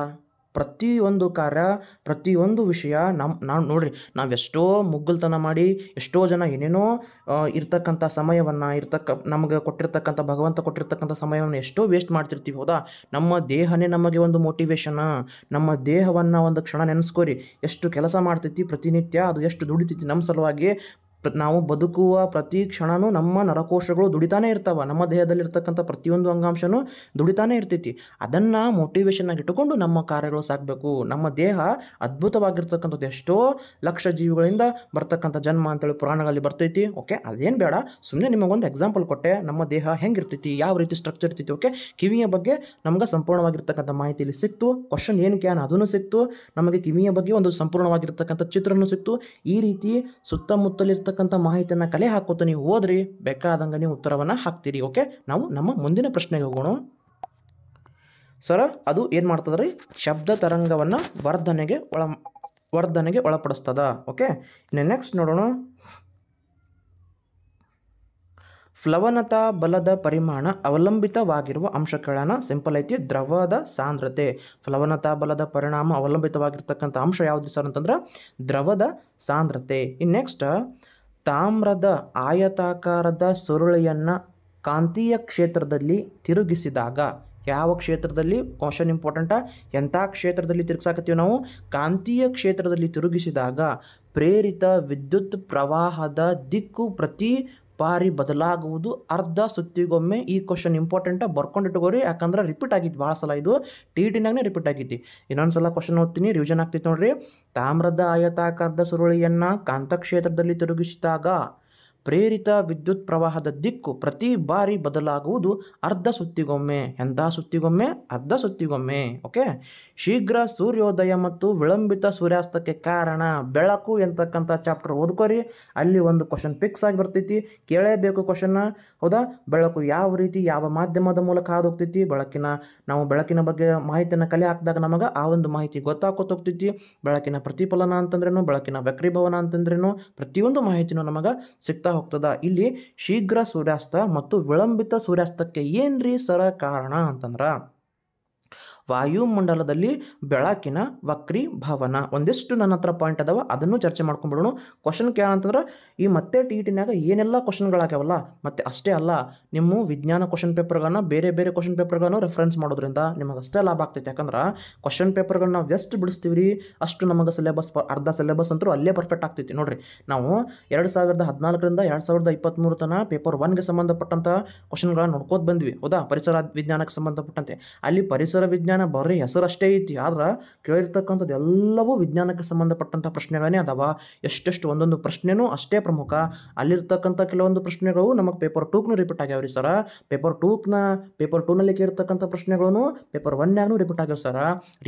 ಪ್ರತಿಯೊಂದು ಕಾರ್ಯ, ಪ್ರತಿಯೊಂದು ವಿಷಯ ನಾವು ನೋಡ್ರಿ, ನಾವೆಷ್ಟೋ ಮುಗ್ಗಲ್ತನ ಮಾಡಿ ಎಷ್ಟೋ ಜನ ಏನೇನೋ ಇರ್ತಕ್ಕಂಥ ಸಮಯವನ್ನು ನಮಗೆ ಕೊಟ್ಟಿರ್ತಕ್ಕಂಥ ಭಗವಂತ ಕೊಟ್ಟಿರ್ತಕ್ಕಂಥ ಸಮಯವನ್ನು ಎಷ್ಟೋ ವೇಸ್ಟ್ ಮಾಡ್ತಿರ್ತೀವಿ, ಹೌದಾ. ನಮ್ಮ ದೇಹನೇ ನಮಗೆ ಒಂದು ಮೋಟಿವೇಶನ್. ನಮ್ಮ ದೇಹವನ್ನು ಒಂದು ಕ್ಷಣ ನೆನೆಸ್ಕೋರಿ, ಎಷ್ಟು ಕೆಲಸ ಮಾಡ್ತೈತಿ ಪ್ರತಿನಿತ್ಯ, ಅದು ಎಷ್ಟು ದುಡಿತೈತಿ ನಮ್ಮ ಸಲುವಾಗಿ. ನಾವು ಬದುಕುವ ಪ್ರತಿ ಕ್ಷಣನೂ ನಮ್ಮ ನರಕೋಶಗಳು ದುಡಿತಾನೇ ಇರ್ತಾವೆ. ನಮ್ಮ ದೇಹದಲ್ಲಿರ್ತಕ್ಕಂಥ ಪ್ರತಿಯೊಂದು ಅಂಗಾಂಶನೂ ದುಡಿತಾನೇ ಇರ್ತೈತಿ. ಅದನ್ನು ಮೋಟಿವೇಶನ್ ಆಗಿ ಇಟ್ಟುಕೊಂಡು ನಮ್ಮ ಕಾರ್ಯಗಳು ಸಾಗಬೇಕು. ನಮ್ಮ ದೇಹ ಅದ್ಭುತವಾಗಿರ್ತಕ್ಕಂಥದ್ದು, ಎಷ್ಟೋ ಲಕ್ಷ ಜೀವಿಗಳಿಂದ ಬರ್ತಕ್ಕಂಥ ಜನ್ಮ ಅಂತೇಳಿ ಪುರಾಣಗಳಲ್ಲಿ ಬರ್ತೈತಿ. ಓಕೆ, ಅದೇನು ಬೇಡ, ಸುಮ್ಮನೆ ನಿಮಗೊಂದು ಎಕ್ಸಾಂಪಲ್ ಕೊಟ್ಟೆ. ನಮ್ಮ ದೇಹ ಹೆಂಗಿರ್ತೈತಿ, ಯಾವ ರೀತಿ ಸ್ಟ್ರಕ್ಚರ್ ಇರ್ತೈತಿ. ಓಕೆ, ಕಿವಿಯ ಬಗ್ಗೆ ನಮ್ಗೆ ಸಂಪೂರ್ಣವಾಗಿರ್ತಕ್ಕಂಥ ಮಾಹಿತಿಯಲ್ಲಿ ಸಿಕ್ತು. ಕ್ವಶನ್ ಏನು ಕ್ಯಾನ್ ಅದನ್ನು ಸಿಕ್ತು. ನಮಗೆ ಕಿವಿಯ ಬಗ್ಗೆ ಒಂದು ಸಂಪೂರ್ಣವಾಗಿರ್ತಕ್ಕಂಥ ಚಿತ್ರನೂ ಸಿಕ್ತು. ಈ ರೀತಿ ಸುತ್ತಮುತ್ತಲಿರ್ತಕ್ಕಂಥ ಮಾಹಿತಿಯನ್ನು ಕಲೆ ಹಾಕೋತ ನೀವು ಓದ್ರಿ, ಬೇಕಾದಂಗೆ ನೀವು ಉತ್ತರವನ್ನು ಹಾಕ್ತೀರಿ. ಓಕೆ, ನಾವು ನಮ್ಮ ಮುಂದಿನ ಪ್ರಶ್ನೆಗೆ ಹೋಗೋಣ. ಸರ, ಅದು ಏನು ಮಾಡ್ತದ್ರಿ, ಶಬ್ದ ತರಂಗವನ್ನು ವರ್ಧನೆಗೆ ಒಳಪಡಿಸ್ತದ. ಓಕೆ, ಇನ್ನು ನೆಕ್ಸ್ಟ್ ನೋಡೋಣ. ಪ್ಲವನತಾ ಬಲದ ಪರಿಮಾಣ ಅವಲಂಬಿತವಾಗಿರುವ ಅಂಶ ಕೇಳೋಣ. ಸಿಂಪಲ್ ಐತಿ, ದ್ರವದ ಸಾಂದ್ರತೆ. ಪ್ಲವನತಾ ಬಲದ ಪರಿಣಾಮ ಅವಲಂಬಿತವಾಗಿರ್ತಕ್ಕಂಥ ಅಂಶ ಯಾವುದು ಸರ್ ಅಂತಂದ್ರೆ ದ್ರವದ ಸಾಂದ್ರತೆ. ಇನ್ನು ನೆಕ್ಸ್ಟ್, ತಾಮ್ರದ ಆಯತಾಕಾರದ ಸುರುಳಿಯನ್ನು ಕಾಂತೀಯ ಕ್ಷೇತ್ರದಲ್ಲಿ ತಿರುಗಿಸಿದಾಗ, ಯಾವ ಕ್ಷೇತ್ರದಲ್ಲಿ, ಕ್ವಶನ್ ಇಂಪಾರ್ಟೆಂಟ, ಎಂಥ ಕ್ಷೇತ್ರದಲ್ಲಿ ತಿರುಗಿಸಾಕತ್ತೀವಿ ನಾವು, ಕಾಂತೀಯ ಕ್ಷೇತ್ರದಲ್ಲಿ ತಿರುಗಿಸಿದಾಗ ಪ್ರೇರಿತ ವಿದ್ಯುತ್ ಪ್ರವಾಹದ ದಿಕ್ಕು ಪ್ರತಿ ಬಾರಿ ಬದಲಾಗುವುದು ಅರ್ಧ ಸುತ್ತಿಗೊಮ್ಮೆ. ಈ ಕ್ವಶನ್ ಇಂಪಾರ್ಟೆಂಟ, ಬರ್ಕೊಂಡಿಟ್ಕೋರಿ, ಯಾಕಂದ್ರೆ ರಿಪೀಟ್ ಆಗಿತ್ತು ಭಾಳ ಸಲ, ಇದು TETನಾಗೇ ರಿಪೀಟ್ ಆಗೈತಿ. ಇನ್ನೊಂದು ಸಲ ಕ್ವಶನ್ ಓದ್ತೀನಿ, ರಿವಿಷನ್ ಆಗ್ತೈತಿ ನೋಡ್ರಿ. ತಾಮ್ರದ ಆಯತಾಕಾರದ ಸುರುಳಿಯನ್ನು ಕಾಂತಕ್ಷೇತ್ರದಲ್ಲಿ ತಿರುಗಿಸಿದಾಗ ಪ್ರೇರಿತ ವಿದ್ಯುತ್ ಪ್ರವಾಹದ ದಿಕ್ಕು ಪ್ರತಿ ಬಾರಿ ಬದಲಾಗುವುದು ಅರ್ಧ ಸುತ್ತಿಗೊಮ್ಮೆ. ಎಂಥ ಸುತ್ತಿಗೊಮ್ಮೆ? ಅರ್ಧ ಸುತ್ತಿಗೊಮ್ಮೆ. ಓಕೆ. ಶೀಘ್ರ ಸೂರ್ಯೋದಯ ಮತ್ತು ವಿಳಂಬಿತ ಸೂರ್ಯಾಸ್ತಕ್ಕೆ ಕಾರಣ ಬೆಳಕು ಎಂತಕ್ಕಂಥ ಚಾಪ್ಟರ್ ಓದ್ಕೋರಿ, ಅಲ್ಲಿ ಒಂದು ಕ್ವಶನ್ ಫಿಕ್ಸ್ ಆಗಿ ಬರ್ತೈತಿ, ಕೇಳೇಬೇಕು ಕ್ವಶನ್ನ. ಹೌದಾ? ಬೆಳಕು ಯಾವ ರೀತಿ, ಯಾವ ಮಾಧ್ಯಮದ ಮೂಲಕ ಹಾದು ಹೋಗ್ತೈತಿ, ನಾವು ಬೆಳಕಿನ ಬಗ್ಗೆ ಮಾಹಿತಿಯನ್ನು ಕಲೆ ಹಾಕಿದಾಗ ನಮಗೆ ಆ ಒಂದು ಮಾಹಿತಿ ಗೊತ್ತಾಗೋಗ್ತೈತಿ. ಬೆಳಕಿನ ಪ್ರತಿಫಲನ ಅಂತಂದ್ರೇನು, ಬೆಳಕಿನ ವಕ್ರೀಭವನ ಅಂತಂದ್ರೇನು, ಪ್ರತಿಯೊಂದು ಮಾಹಿತಿನೂ ನಮಗೆ ಸಿಗ್ತಾ ಹೋಗ್ತದ. ಇಲ್ಲಿ ಶೀಘ್ರ ಸೂರ್ಯಾಸ್ತ ಮತ್ತು ವಿಳಂಬಿತ ಸೂರ್ಯಾಸ್ತಕ್ಕೆ ಏನ್ರಿ ಸರ ಕಾರಣ ಅಂತಂದ್ರೆ ವಾಯುಮಂಡಲದಲ್ಲಿ ಬೆಳಕಿನ ವಕ್ರೀಭವನ. ಒಂದಿಷ್ಟು ನನ್ನ ಹತ್ರ ಪಾಯಿಂಟ್ ಅದಾವ, ಅದನ್ನು ಚರ್ಚೆ ಮಾಡ್ಕೊಂಡ್ಬಿಡೋಣ. ಕ್ವಶನ್ ಕೇಳಂತಂದ್ರೆ ಈ ಮತ್ತೆ TETನಾಗ ಏನೆಲ್ಲ ಕ್ವಶನ್ಗಳಾಗ್ಯಾವಲ್ಲ, ಮತ್ತೆ ಅಷ್ಟೇ ಅಲ್ಲ, ನಿಮ್ಮ ವಿಜ್ಞಾನ ಕ್ವಶನ್ ಪೇಪರ್ಗಳನ್ನ ಬೇರೆ ಬೇರೆ ಕ್ವಶನ್ ಪೇಪರ್ಗಳನ್ನು ರೆಫರೆನ್ಸ್ ಮಾಡೋದ್ರಿಂದ ನಿಮಗೆ ಅಷ್ಟೇ ಲಾಭ ಆಗ್ತೈತೆ. ಯಾಕಂದ್ರೆ ಕ್ವಶನ್ ಪೇಪರ್ಗಳನ್ನ ನಾವು ಎಷ್ಟು ಬಿಡಿಸ್ತೀವಿ ರೀ, ಅಷ್ಟು ನಮಗೆ ಸಿಲೆಬಸ್, ಅರ್ಧ ಸಿಲೆಬಸ್ ಅಂತೂ ಅಲ್ಲೇ ಪರ್ಫೆಕ್ಟ್ ಆಗ್ತೈತಿ. ನೋಡ್ರಿ, ನಾವು 2014ರಿಂದ 2023 ತನಕ ಪೇಪರ್ 1ಗೆ ಸಂಬಂಧಪಟ್ಟಂಥ ಕ್ವಶನ್ಗಳನ್ನ ನೋಡ್ಕೋತ ಬಂದ್ವಿ. ಹೌದಾ? ಪರಿಸರ ವಿಜ್ಞಾನಕ್ಕೆ ಸಂಬಂಧಪಟ್ಟಂತೆ ಅಲ್ಲಿ ಪರಿಸರ ವಿಜ್ಞಾನ ಬರೀ ಹೆಸರಷ್ಟೇ ಐತಿ, ಆದ್ರೆ ಕೇಳಿರ್ತಕ್ಕಂಥದ್ದು ಎಲ್ಲವೂ ವಿಜ್ಞಾನಕ್ಕೆ ಸಂಬಂಧಪಟ್ಟಂಥ ಪ್ರಶ್ನೆಗಳೇ ಅದಾವ. ಎಷ್ಟೆಷ್ಟು ಒಂದೊಂದು ಪ್ರಶ್ನೆನೂ ಅಷ್ಟೇ ಪ್ರಮುಖ. ಅಲ್ಲಿರ್ತಕ್ಕಂಥ ಕೆಲವೊಂದು ಪ್ರಶ್ನೆಗಳು ನಮಗೆ ಪೇಪರ್ 2ಗೂ ರಿಪೀಟ್ ಆಗ್ಯಾವ್ರಿ ಸರ. ಪೇಪರ್ 2ನಲ್ಲಿ ಕೇಳಿರ್ತಕ್ಕಂಥ ಪ್ರಶ್ನೆಗಳೂ ಪೇಪರ್ 1ನ್ಯಾಗೂ ರಿಪೀಟ್ ಆಗ್ಯಾವ ಸರ.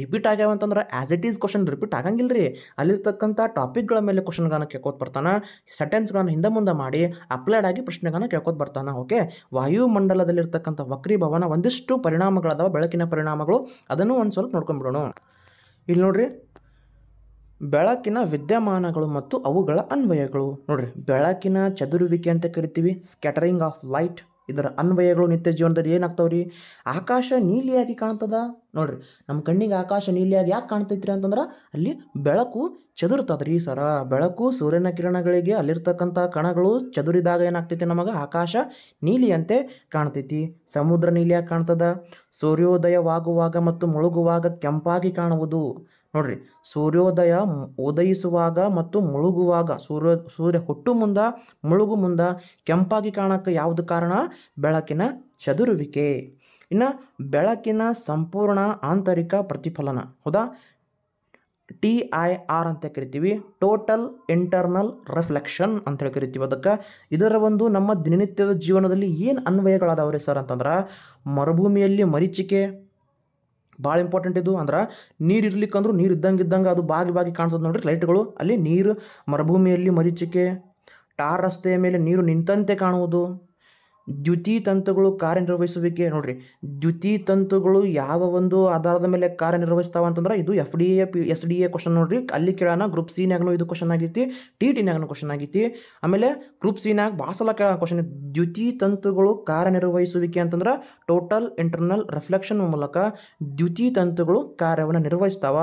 ರಿಪೀಟ್ ಆಗ್ಯಾವ ಅಂತಂದ್ರೆ as it is question repeat ಆಗಂಗಿಲ್ಲ ರೀ. ಅಲ್ಲಿರ್ತಕ್ಕಂಥ ಟಾಪಿಕ್ಗಳ ಮೇಲೆ ಕ್ವಶನ್ಗಳನ್ನ ಕೇಳ್ಕೋತ ಬರ್ತಾನೆ, ಸೆಂಟೆನ್ಸ್ಗಳನ್ನ ಹಿಂದೆ ಮುಂದೆ ಮಾಡಿ ಅಪ್ಲೈಡ್ ಆಗಿ ಪ್ರಶ್ನೆಗಳನ್ನ ಕೇಳ್ಕೋತ ಬರ್ತಾನೆ. ಓಕೆ. ವಾಯುಮಂಡಲದಲ್ಲಿರ್ತಕ್ಕಂಥ ವಕ್ರೀಭವನ ಒಂದಿಷ್ಟು ಪರಿಣಾಮಗಳದಾವ, ಬೆಳಕಿನ ಪರಿಣಾಮಗಳು, ಅದನ್ನು ಒಂದು ಸ್ವಲ್ಪ ನೋಡ್ಕೊಂಡ್ಬಿಡೋಣ. ಇಲ್ಲಿ ನೋಡ್ರಿ, ಬೆಳಕಿನ ವಿದ್ಯಮಾನಗಳು ಮತ್ತು ಅವುಗಳ ಅನ್ವಯಗಳು. ನೋಡ್ರಿ, ಬೆಳಕಿನ ಚದುರುವಿಕೆ ಅಂತ ಕರಿತೀವಿ, ಸ್ಕ್ಯಾಟರಿಂಗ್ ಆಫ್ ಲೈಟ್. ಇದರ ಅನ್ವಯಗಳು ನಿತ್ಯ ಜೀವನದಲ್ಲಿ ಏನಾಗ್ತಾವ್ರಿ? ಆಕಾಶ ನೀಲಿಯಾಗಿ ಕಾಣ್ತದ. ನೋಡ್ರಿ, ನಮ್ಮ ಕಣ್ಣಿಗೆ ಆಕಾಶ ನೀಲಿಯಾಗಿ ಯಾಕೆ ಕಾಣ್ತೈತ್ರಿ ಅಂತಂದ್ರೆ ಅಲ್ಲಿ ಬೆಳಕು ಚದುರ್ತದ್ರಿ ಸರ. ಬೆಳಕು ಸೂರ್ಯನ ಕಿರಣಗಳಿಗೆ ಅಲ್ಲಿರ್ತಕ್ಕಂಥ ಕಣಗಳು ಚದುರಿದಾಗ ಏನಾಗ್ತೈತಿ, ನಮಗೆ ಆಕಾಶ ನೀಲಿಯಂತೆ ಕಾಣ್ತೈತಿ. ಸಮುದ್ರ ನೀಲಿಯಾಗಿ ಕಾಣ್ತದ. ಸೂರ್ಯೋದಯವಾಗುವಾಗ ಮತ್ತು ಮುಳುಗುವಾಗ ಕೆಂಪಾಗಿ ಕಾಣುವುದು. ನೋಡ್ರಿ, ಸೂರ್ಯೋದಯ ಉದಯಿಸುವಾಗ ಮತ್ತು ಮುಳುಗುವಾಗ, ಸೂರ್ಯ ಹುಟ್ಟು ಮುಂದ ಮುಳುಗು ಮುಂದ ಕೆಂಪಾಗಿ ಕಾಣಕ್ಕೆ ಯಾವುದು ಕಾರಣ? ಬೆಳಕಿನ ಚದುರುವಿಕೆ. ಇನ್ನು ಬೆಳಕಿನ ಸಂಪೂರ್ಣ ಆಂತರಿಕ ಪ್ರತಿಫಲನ. ಹೌದಾ? TIR ಅಂತ ಕರಿತೀವಿ, ಟೋಟಲ್ ಇಂಟರ್ನಲ್ ರಿಫ್ಲೆಕ್ಷನ್ ಅಂತೇಳಿ ಕರಿತೀವಿ ಅದಕ್ಕೆ. ಇದರ ಒಂದು ನಮ್ಮ ದಿನನಿತ್ಯದ ಜೀವನದಲ್ಲಿ ಏನು ಅನ್ವಯಗಳಾದವ್ರಿ ಸರ್ ಅಂತಂದ್ರೆ, ಮರುಭೂಮಿಯಲ್ಲಿ ಮರೀಚಿಕೆ ಭಾಳ ಇಂಪಾರ್ಟೆಂಟ್. ಇದು ಅಂದ್ರೆ ನೀರು ಇರ್ಲಿಕ್ಕಂದ್ರೂ ನೀರು ಇದ್ದಂಗೆ ಅದು ಬಾಗಿ ಕಾಣಿಸೋದು ನೋಡ್ರಿ ಲೈಟ್ಗಳು. ಅಲ್ಲಿ ನೀರು, ಮರುಭೂಮಿಯಲ್ಲಿ ಮರೀಚಿಕೆ, ಟಾರ್ ರಸ್ತೆಯ ಮೇಲೆ ನೀರು ನಿಂತಂತೆ ಕಾಣುವುದು, ದ್ಯುತಿ ತಂತುಗಳು ಕಾರ್ಯನಿರ್ವಹಿಸುವಿಕೆ. ನೋಡ್ರಿ, ದ್ಯುತಿ ತಂತುಗಳು ಯಾವ ಒಂದು ಆಧಾರದ ಮೇಲೆ ಕಾರ್ಯನಿರ್ವಹಿಸ್ತಾವ ಅಂತಂದ್ರೆ ಇದು FDA SDA ಕ್ವಶನ್ ನೋಡ್ರಿ, ಅಲ್ಲಿ ಕೇಳೋಣ. ಗ್ರೂಪ್ C ಇದು ಕ್ವಶನ್ ಆಗೈತಿ, TETನಾಗೂ ಕ್ವಶನ್ ಆಗೈತಿ. ಆಮೇಲೆ ಗ್ರೂಪ್ C ಭಾಳ ಸಲ ಕೇಳೋ ಕ್ವಶನ್, ದ್ಯುತಿ ತಂತುಗಳು ಕಾರ್ಯನಿರ್ವಹಿಸುವಿಕೆ ಅಂತಂದ್ರೆ ಟೋಟಲ್ ಇಂಟರ್ನಲ್ ರಿಫ್ಲೆಕ್ಷನ್ ಮೂಲಕ ದ್ಯುತಿ ತಂತುಗಳು ಕಾರ್ಯವನ್ನು ನಿರ್ವಹಿಸ್ತಾವ.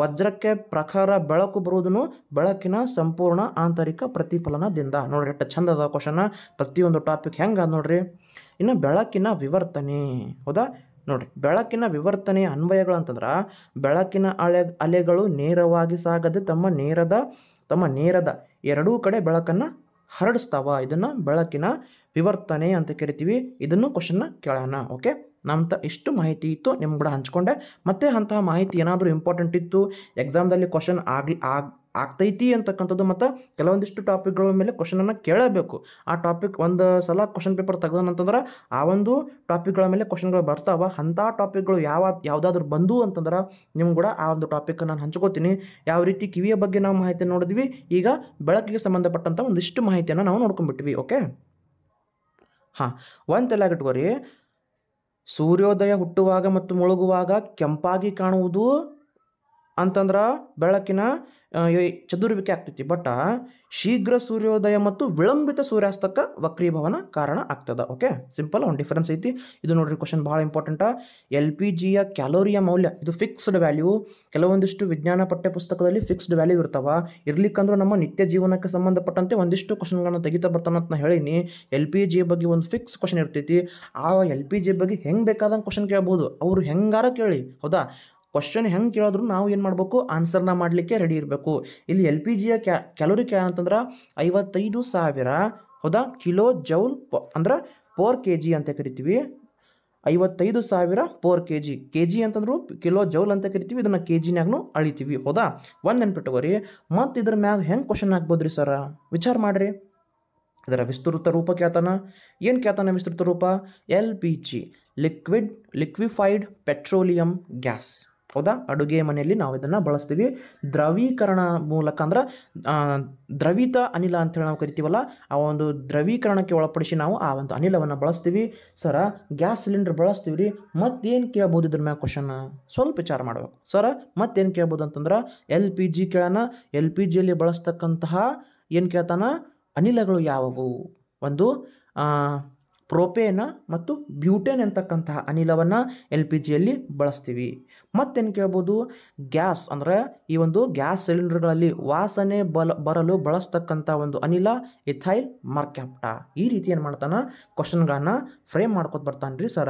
ವಜ್ರಕ್ಕೆ ಪ್ರಖರ ಬೆಳಕು ಬರುವುದನ್ನು ಬೆಳಕಿನ ಸಂಪೂರ್ಣ ಆಂತರಿಕ ಪ್ರತಿಫಲನದಿಂದ. ನೋಡ್ರಿ, ಎಷ್ಟು ಚಂದ ಅದ ಕ್ವಶನ್, ಪ್ರತಿಯೊಂದು ಟಾಪಿಕ್ ಹೆಂಗೆ ನೋಡ್ರಿ. ಇನ್ನು ಬೆಳಕಿನ ವಿವರ್ತನೆ. ಹೌದಾ? ನೋಡ್ರಿ, ಬೆಳಕಿನ ವಿವರ್ತನೆಯ ಅನ್ವಯಗಳು ಅಂತಂದ್ರೆ ಬೆಳಕಿನ ಅಲೆಗಳು ನೇರವಾಗಿ ಸಾಗದೆ ತಮ್ಮ ನೇರದ ಎರಡೂ ಕಡೆ ಬೆಳಕನ್ನು ಹರಡಿಸ್ತಾವ. ಇದನ್ನು ಬೆಳಕಿನ ವಿವರ್ತನೆ ಅಂತ ಕರಿತೀವಿ. ಇದನ್ನು ಕ್ವಶನ್ನ ಕೇಳೋಣ. ಓಕೆ, ನಮ್ತ ಇಷ್ಟು ಮಾಹಿತಿ ಇತ್ತು, ನಿಮ್ಮ ಕೂಡ ಹಂಚ್ಕೊಂಡೆ. ಮತ್ತೆ ಅಂತಹ ಮಾಹಿತಿ ಏನಾದರೂ ಇಂಪಾರ್ಟೆಂಟ್ ಇತ್ತು, ಎಕ್ಸಾಮ್ದಲ್ಲಿ ಕ್ವಶನ್ ಆಗ್ತೈತಿ ಅಂತಕ್ಕಂಥದ್ದು, ಮತ್ತು ಕೆಲವೊಂದಿಷ್ಟು ಟಾಪಿಕ್ಗಳ ಮೇಲೆ ಕ್ವಶನನ್ನು ಕೇಳಬೇಕು. ಆ ಟಾಪಿಕ್ ಒಂದು ಸಲ ಕ್ವಶನ್ ಪೇಪರ್ ತೆಗೆದನಂತಂದ್ರೆ ಆ ಒಂದು ಟಾಪಿಕ್ಗಳ ಮೇಲೆ ಕ್ವಶನ್ಗಳು ಬರ್ತಾವೆ. ಅಂಥ ಟಾಪಿಕ್ಗಳು ಯಾವುದಾದ್ರೂ ಬಂದು ಅಂತಂದ್ರೆ ನಿಮ್ಗೆ ಕೂಡ ಆ ಒಂದು ಟಾಪಿಕ್ ನಾನು ಹಂಚ್ಕೋತೀನಿ. ಯಾವ ರೀತಿ ಕಿವಿಯ ಬಗ್ಗೆ ನಾವು ಮಾಹಿತಿ ನೋಡಿದ್ವಿ, ಈಗ ಬೆಳಕಿಗೆ ಸಂಬಂಧಪಟ್ಟಂಥ ಒಂದಿಷ್ಟು ಮಾಹಿತಿಯನ್ನು ನಾವು ನೋಡ್ಕೊಂಡ್ಬಿಟ್ವಿ. ಓಕೆ, ಹಾಂ, ಒಂದು ತಲೆಯಾಗಿಟ್ಕೋರಿ, ಸೂರ್ಯೋದಯ ಹುಟ್ಟುವಾಗ ಮತ್ತು ಮುಳುಗುವಾಗ ಕೆಂಪಾಗಿ ಕಾಣುವುದು ಅಂತಂದ್ರೆ ಬೆಳಕಿನ ಚದುರುವಿಕೆ ಆಗ್ತೈತಿ. ಬಟ್ ಶೀಘ್ರ ಸೂರ್ಯೋದಯ ಮತ್ತು ವಿಳಂಬಿತ ಸೂರ್ಯಾಸ್ತಕ್ಕೆ ವಕ್ರೀಭವನ ಕಾರಣ ಆಗ್ತದೆ. ಓಕೆ, ಸಿಂಪಲ್ ಒಂದು ಡಿಫರೆನ್ಸ್ ಐತಿ. ಇದು ನೋಡ್ರಿ ಕ್ವಶನ್ ಭಾಳ ಇಂಪಾರ್ಟೆಂಟ. LPGಯ ಕ್ಯಾಲೋರಿಯ ಮೌಲ್ಯ ಇದು ಫಿಕ್ಸ್ಡ್ ವ್ಯಾಲ್ಯೂ. ಕೆಲವೊಂದಿಷ್ಟು ವಿಜ್ಞಾನ ಪಠ್ಯ ಪುಸ್ತಕದಲ್ಲಿ ಫಿಕ್ಸ್ಡ್ ವ್ಯಾಲ್ಯೂ ಇರ್ತಾವ. ಇರ್ಲಿಕ್ಕಂದ್ರೂ ನಮ್ಮ ನಿತ್ಯ ಜೀವನಕ್ಕೆ ಸಂಬಂಧಪಟ್ಟಂತೆ ಒಂದಿಷ್ಟು ಕ್ವಶನ್ಗಳನ್ನ ತೆಗಿತಾ ಬರ್ತಾನಂತ ನಾ ಹೇಳೀನಿ. LPG ಬಗ್ಗೆ ಒಂದು ಫಿಕ್ಸ್ ಕ್ವಶನ್ ಇರ್ತೈತಿ. ಆ LPG ಬಗ್ಗೆ ಹೆಂಗೆ ಬೇಕಾದಂಗೆ ಕ್ವಶನ್ ಕೇಳ್ಬೋದು, ಅವರು ಹೆಂಗಾರ ಕೇಳಿ. ಹೌದಾ, ಕ್ವಶನ್ ಹೆಂಗೆ ಕೇಳಿದ್ರು ನಾವು ಏನು ಮಾಡಬೇಕು, ಆನ್ಸರ್ನ ಮಾಡಲಿಕ್ಕೆ ರೆಡಿ ಇರಬೇಕು. ಇಲ್ಲಿ LPGಯ ಕ್ಯಾಲೋರಿ ಅಂತಂದ್ರೆ 55,000 ಹೌದಾ ಕಿಲೋ ಜೌಲ್ ಅಂದ್ರೆ ಪರ್ kg ಅಂತ ಕರಿತೀವಿ. 55,000 ಪರ್ kg. kg ಅಂತಂದ್ರು ಕಿಲೋ ಜೌಲ್ ಅಂತ ಕರಿತೀವಿ. ಇದನ್ನು kgನಾಗೂ ಅಳಿತೀವಿ. ಹೌದಾ, ಒಂದು ನೆನ್ಪಿಟ್ಟುಕೋರಿ. ಮತ್ತು ಇದ್ರ ಮ್ಯಾಗ ಹೆಂಗೆ ಕ್ವಶನ್ ಆಗ್ಬೋದ್ರಿ ಸರ, ವಿಚಾರ ಮಾಡಿರಿ. ಇದರ ವಿಸ್ತೃತ ರೂಪ ಕೇಳ್ತಾನ. ಏನು ಕೇಳ್ತಾನೆ ವಿಸ್ತೃತ ರೂಪ? LPG, liquefied petroleum gas. ಹೌದಾ, ಅಡುಗೆ ಮನೆಯಲ್ಲಿ ನಾವು ಇದನ್ನು ಬಳಸ್ತೀವಿ. ದ್ರವೀಕರಣ ಮೂಲಕ ಅಂದ್ರೆ ದ್ರವಿತ ಅನಿಲ ಅಂತೇಳಿ ನಾವು ಕರಿತೀವಲ್ಲ, ಆ ಒಂದು ದ್ರವೀಕರಣಕ್ಕೆ ಒಳಪಡಿಸಿ ನಾವು ಆ ಒಂದು ಅನಿಲವನ್ನು ಬಳಸ್ತೀವಿ. ಸರ ಗ್ಯಾಸ್ ಸಿಲಿಂಡರ್ ಬಳಸ್ತೀವಿ ರೀ. ಮತ್ತೇನು ಕೇಳ್ಬೋದು ಇದ್ರ ಮ್ಯಾಗ ಕ್ವಶನ್? ಸ್ವಲ್ಪ ವಿಚಾರ ಮಾಡಬೇಕು. ಸರ ಮತ್ತೇನು ಕೇಳ್ಬೋದು ಅಂತಂದ್ರೆ LPG ಕೇಳೋಣ. LPGಯಲ್ಲಿ ಬಳಸ್ತಕ್ಕಂತಹ ಏನು ಕೇಳ್ತಾನ, ಅನಿಲಗಳು ಯಾವುವು? ಒಂದು ಪ್ರೋಪೇನ ಮತ್ತು ಬ್ಯೂಟೇನ್ ಅಂತಕ್ಕಂತಹ ಅನಿಲವನ್ನು LPGಯಲ್ಲಿ ಬಳಸ್ತೀವಿ. ಮತ್ತೇನು ಕೇಳ್ಬೋದು? ಗ್ಯಾಸ್ ಅಂದರೆ ಈ ಒಂದು ಗ್ಯಾಸ್ ಸಿಲಿಂಡರ್ಗಳಲ್ಲಿ ವಾಸನೆ ಬರಲು ಬಳಸ್ತಕ್ಕಂಥ ಒಂದು ಅನಿಲ ಇಥೈಲ್ ಮರ್ಕ್ಯಾಪ್ಟ. ಈ ರೀತಿ ಏನು ಮಾಡ್ತಾನೆ, ಕ್ವಶನ್ಗಳನ್ನ ಫ್ರೇಮ್ ಮಾಡ್ಕೊತ ಬರ್ತಾನೆ ರೀ ಸರ.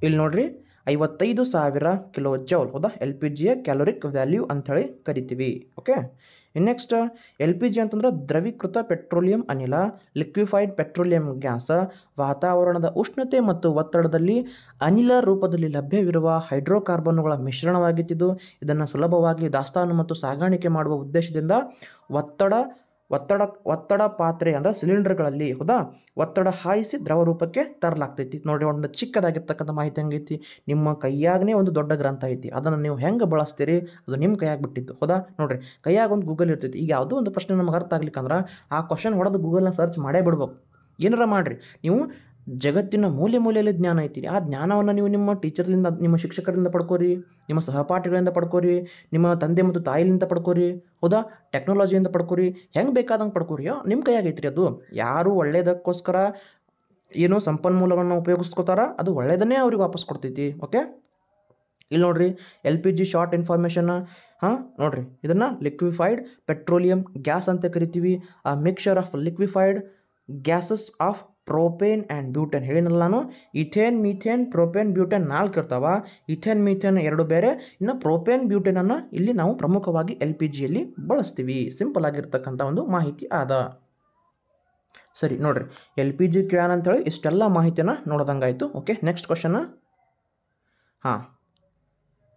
ಇಲ್ಲಿ ನೋಡ್ರಿ 55,000 ಕಿಲೋ ಜೌಲ್. ಹೌದಾ, LPGಯ ಕ್ಯಾಲೋರಿಕ್ ವ್ಯಾಲ್ಯೂ ಅಂಥೇಳಿ ಕರಿತೀವಿ. ಓಕೆ, ನೆಕ್ಸ್ಟ್ LPG ಅಂತಂದ್ರೆ ದ್ರವೀಕೃತ ಪೆಟ್ರೋಲಿಯಂ ಅನಿಲ, ಲಿಕ್ವಿಫೈಡ್ ಪೆಟ್ರೋಲಿಯಂ ಗ್ಯಾಸ್. ವಾತಾವರಣದ ಉಷ್ಣತೆ ಮತ್ತು ಒತ್ತಡದಲ್ಲಿ ಅನಿಲ ರೂಪದಲ್ಲಿ ಲಭ್ಯವಿರುವ ಹೈಡ್ರೋಕಾರ್ಬನ್ನುಗಳ ಮಿಶ್ರಣವಾಗಿದ್ದು, ಇದನ್ನು ಸುಲಭವಾಗಿ ದಾಸ್ತಾನು ಮತ್ತು ಸಾಗಾಣಿಕೆ ಮಾಡುವ ಉದ್ದೇಶದಿಂದ ಒತ್ತಡ ಪಾತ್ರೆ ಅಂದರೆ ಸಿಲಿಂಡರ್ಗಳಲ್ಲಿ ಹೌದಾ ಒತ್ತಡ ಹಾಯಿಸಿ ದ್ರವ ರೂಪಕ್ಕೆ ತರಲಾಗ್ತೈತಿ. ನೋಡಿ, ಒಂದು ಚಿಕ್ಕದಾಗಿರ್ತಕ್ಕಂಥ ಮಾಹಿತಿ ಹೆಂಗೈತಿ, ನಿಮ್ಮ ಕೈಯಾಗನೇ ಒಂದು ದೊಡ್ಡ ಗ್ರಂಥ ಐತಿ. ಅದನ್ನು ನೀವು ಹೆಂಗೆ ಬಳಸ್ತೀರಿ ಅದು ನಿಮ್ಮ ಕೈಯಾಗಿ ಬಿಟ್ಟಿದ್ದು. ಹೌದಾ, ನೋಡ್ರಿ ಕೈಯಾಗ ಒಂದು ಗೂಗಲ್ ಇರ್ತೈತಿ. ಈಗ ಯಾವುದೋ ಒಂದು ಪ್ರಶ್ನೆ ನಮಗೆ ಅರ್ಥ ಆಗ್ಲಿಕ್ಕಂದ್ರೆ ಆ ಕ್ವಶನ್ ಹೊಡೆದು ಗೂಗಲ್ನ ಸರ್ಚ್ ಮಾಡೇ ಬಿಡ್ಬೇಕು. ಏನಾರ ಮಾಡಿರಿ, ನೀವು ಜಗತ್ತಿನ ಮೂಲೆಯಲ್ಲಿ ಜ್ಞಾನ ಐತಿ. ಆ ಜ್ಞಾನವನ್ನು ನೀವು ನಿಮ್ಮ ಟೀಚರ್ಲಿಂದ, ನಿಮ್ಮ ಶಿಕ್ಷಕರಿಂದ ಪಡ್ಕೋರಿ, ನಿಮ್ಮ ಸಹಪಾಠಿಗಳಿಂದ ಪಡ್ಕೋರಿ, ನಿಮ್ಮ ತಂದೆ ಮತ್ತು ತಾಯಿಲಿಂದ ಪಡ್ಕೋರಿ. ಹೌದಾ, ಟೆಕ್ನಾಲಜಿಯಿಂದ ಪಡ್ಕೋರಿ, ಹೆಂಗೆ ಬೇಕಾದಂಗೆ ಪಡ್ಕೋರಿ. ನಿಮ್ಮ ಕೈಯಾಗೈತ್ರಿ ಅದು. ಯಾರು ಒಳ್ಳೆಯದಕ್ಕೋಸ್ಕರ ಏನೋ ಸಂಪನ್ಮೂಲಗಳನ್ನ ಉಪಯೋಗಿಸ್ಕೋತಾರ, ಅದು ಒಳ್ಳೆಯದನ್ನೇ ಅವ್ರಿಗೆ ವಾಪಸ್ ಕೊಡ್ತೈತಿ. ಓಕೆ, ಇಲ್ಲಿ ನೋಡ್ರಿ LPG ಶಾರ್ಟ್ ಇನ್ಫಾರ್ಮೇಷನ್. ನೋಡ್ರಿ, ಇದನ್ನು ಲಿಕ್ವಿಫೈಡ್ ಪೆಟ್ರೋಲಿಯಂ ಗ್ಯಾಸ್ ಅಂತ ಕರಿತೀವಿ. A mixture of liquefied gases of propane and butane. ಹೇಳಿನಲ್ಲ ನಾನು, ಇಥೇನ್, ಮೀಥೇನ್, ಪ್ರೋಪೇನ್, ಬ್ಯೂಟೇನ್ 4 ಇರ್ತಾವ. ಇಥೇನ್ ಮೀಥೇನ್ 2 ಬೇರೆ, ಇನ್ನು ಪ್ರೋಪೇನ್ ಬ್ಯೂಟೇನನ್ನು ಇಲ್ಲಿ ನಾವು ಪ್ರಮುಖವಾಗಿ LPGಯಲ್ಲಿ ಬಳಸ್ತೀವಿ. ಸಿಂಪಲ್ ಆಗಿರ್ತಕ್ಕಂಥ ಒಂದು ಮಾಹಿತಿ ಆದ. ಸರಿ, ನೋಡ್ರಿ LPG ಕೇಳೋಣ ಅಂತೇಳಿ ಇಷ್ಟೆಲ್ಲ ಮಾಹಿತಿಯನ್ನು ನೋಡ್ದಂಗಾಯ್ತು. Okay, next question.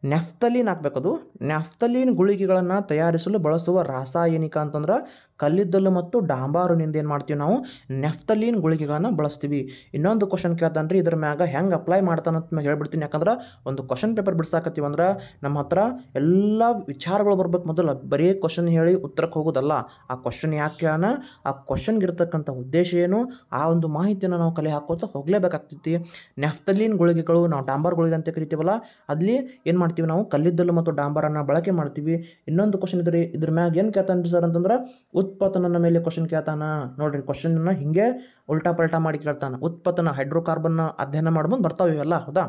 ನ್ಯಾಫ್ತಲೀನ್ ಹಾಕಬೇಕದು. ನ್ಯಾಫ್ತಲೀನ್ ಗುಳಿಗೆಗಳನ್ನು ತಯಾರಿಸಲು ಬಳಸುವ ರಾಸಾಯನಿಕ ಅಂತಂದ್ರೆ ಕಲ್ಲಿದ್ದಲು ಮತ್ತು ಡಾಂಬಾರುನಿಂದ ಏನು ಮಾಡ್ತೀವಿ ನಾವು, ನ್ಯಾಫ್ತಲೀನ್ ಗುಳಿಗೆಗಳನ್ನು ಬಳಸ್ತೀವಿ. ಇನ್ನೊಂದು ಕ್ವಶನ್ ಕೇಳ್ತಾನೆ ರೀ, ಇದ್ರ ಮ್ಯಾಗ ಹೆಂಗೆ ಅಪ್ಲೈ ಮಾಡ್ತಾನಂತ ಹೇಳ್ಬಿಡ್ತೀನಿ. ಯಾಕಂದ್ರೆ ಒಂದು ಕ್ವಶನ್ ಪೇಪರ್ ಬಿಡ್ಸಾಕತ್ತೀವಿ ಅಂದ್ರೆ ನಮ್ಮ ಹತ್ರ ಎಲ್ಲ ವಿಚಾರಗಳು ಬರ್ಬೇಕು. ಮೊದಲು ಬರೀ ಕ್ವಶನ್ ಹೇಳಿ ಉತ್ತರಕ್ಕೆ ಹೋಗೋದಲ್ಲ. ಆ ಕ್ವಶನ್ ಯಾಕೆ ಕೇಳೋಣ, ಆ ಕ್ವಶನ್ಗೆ ಇರ್ತಕ್ಕಂಥ ಉದ್ದೇಶ ಏನು, ಆ ಒಂದು ಮಾಹಿತಿಯನ್ನು ನಾವು ಕಲೆ ಹಾಕೋತಾ ಹೋಗಲೇಬೇಕಾಗ್ತೈತಿ. ನ್ಯಾಫ್ತಲೀನ್ ಗುಳಿಗೆಗಳು ನಾವು ಡಾಂಬಾರ್ ಗುಳಿಗೆ ಅಂತ ಕರಿತೀವಲ್ಲ, ಅಲ್ಲಿ ಏನು ಮಾಡ್ತೀವಿ ನಾವು, ಕಲ್ಲಿದ್ದಲು ಮತ್ತು ಡಾಂಬಾರನ್ನು ಬಳಕೆ ಮಾಡ್ತೀವಿ. ಇನ್ನೊಂದು ಕ್ವಶನ್ ಇದ್ರಿ, ಇದ್ರ ಮ್ಯಾಗ ಏನು ಕೇಳ್ತಾನೆ ಸರ್ ಅಂತಂದ್ರೆ ಉತ್ಪತನನ ಮೇಲೆ ಕ್ವಶನ್ ಕೇಳ್ತಾನ. ನೋಡ್ರಿ, ಕ್ವಶನ್ನ ಹಿಂಗೆ ಉಲ್ಟಾ ಪಲ್ಟಾ ಮಾಡಿ ಕೇಳ್ತಾನೆ. ಉತ್ಪತನ ಹೈಡ್ರೋಕಾರ್ಬನ್ನ ಅಧ್ಯಯನ ಮಾಡ್ಬಂದು ಬರ್ತಾವೆ ಇವೆಲ್ಲ. ಹೌದಾ,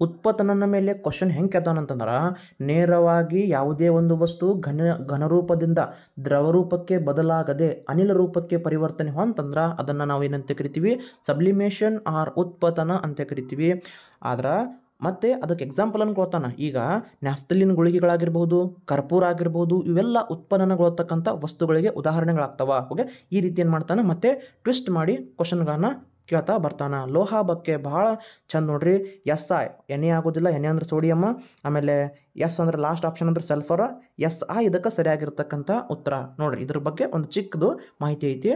ಉತ್ಪತನನ ಮೇಲೆ ಕ್ವಶನ್ ಹೆಂಗೆ ಕೇಳ್ತಾನಂತಂದ್ರೆ ನೇರವಾಗಿ ಯಾವುದೇ ಒಂದು ವಸ್ತು ಘನರೂಪದಿಂದ ದ್ರವರೂಪಕ್ಕೆ ಬದಲಾಗದೆ ಅನಿಲ ರೂಪಕ್ಕೆ ಪರಿವರ್ತನೆ ಹೊಂತಂದ್ರೆ ಅದನ್ನು ನಾವು ಏನಂತ ಕರಿತೀವಿ, ಸಬ್ಲಿಮೇಷನ್ ಆರ್ ಉತ್ಪತನ ಅಂತ ಕರಿತೀವಿ. ಆದ್ರೆ ಮತ್ತು ಅದಕ್ಕೆ ಎಕ್ಸಾಂಪಲ್ ಕೊಡ್ತಾನೆ. ಈಗ ನ್ಯಾಫ್ತಲಿನ್ ಗುಳಿಗೆಗಳಾಗಿರ್ಬೋದು, ಕರ್ಪೂರ ಆಗಿರ್ಬೋದು, ಇವೆಲ್ಲ ಉತ್ಪನ್ನಗೊಳ್ತಕ್ಕಂಥ ವಸ್ತುಗಳಿಗೆ ಉದಾಹರಣೆಗಳಾಗ್ತವೆ. ಓಕೆ, ಈ ರೀತಿ ಏನು ಮಾಡ್ತಾನೆ, ಮತ್ತೆ ಟ್ವಿಸ್ಟ್ ಮಾಡಿ ಕ್ವಶನ್ಗಳನ್ನ ಕೇಳ್ತಾ ಬರ್ತಾನೆ. ಲೋಹ ಬಗ್ಗೆ ಭಾಳ ಚಂದ ನೋಡ್ರಿ. SI ಎಣ್ಣೆ ಆಗೋದಿಲ್ಲ, ಎಣ್ಣೆ ಅಂದ್ರೆ ಸೋಡಿಯಮ್ಮ. ಆಮೇಲೆ S ಅಂದ್ರೆ ಲಾಸ್ಟ್ ಆಪ್ಷನ್ ಅಂದ್ರೆ ಸಲ್ಫರ್. SI ಇದಕ್ಕೆ ಸರಿಯಾಗಿರ್ತಕ್ಕಂಥ ಉತ್ತರ. ನೋಡ್ರಿ, ಇದ್ರ ಬಗ್ಗೆ ಒಂದು ಚಿಕ್ಕದು ಮಾಹಿತಿ ಐತಿ.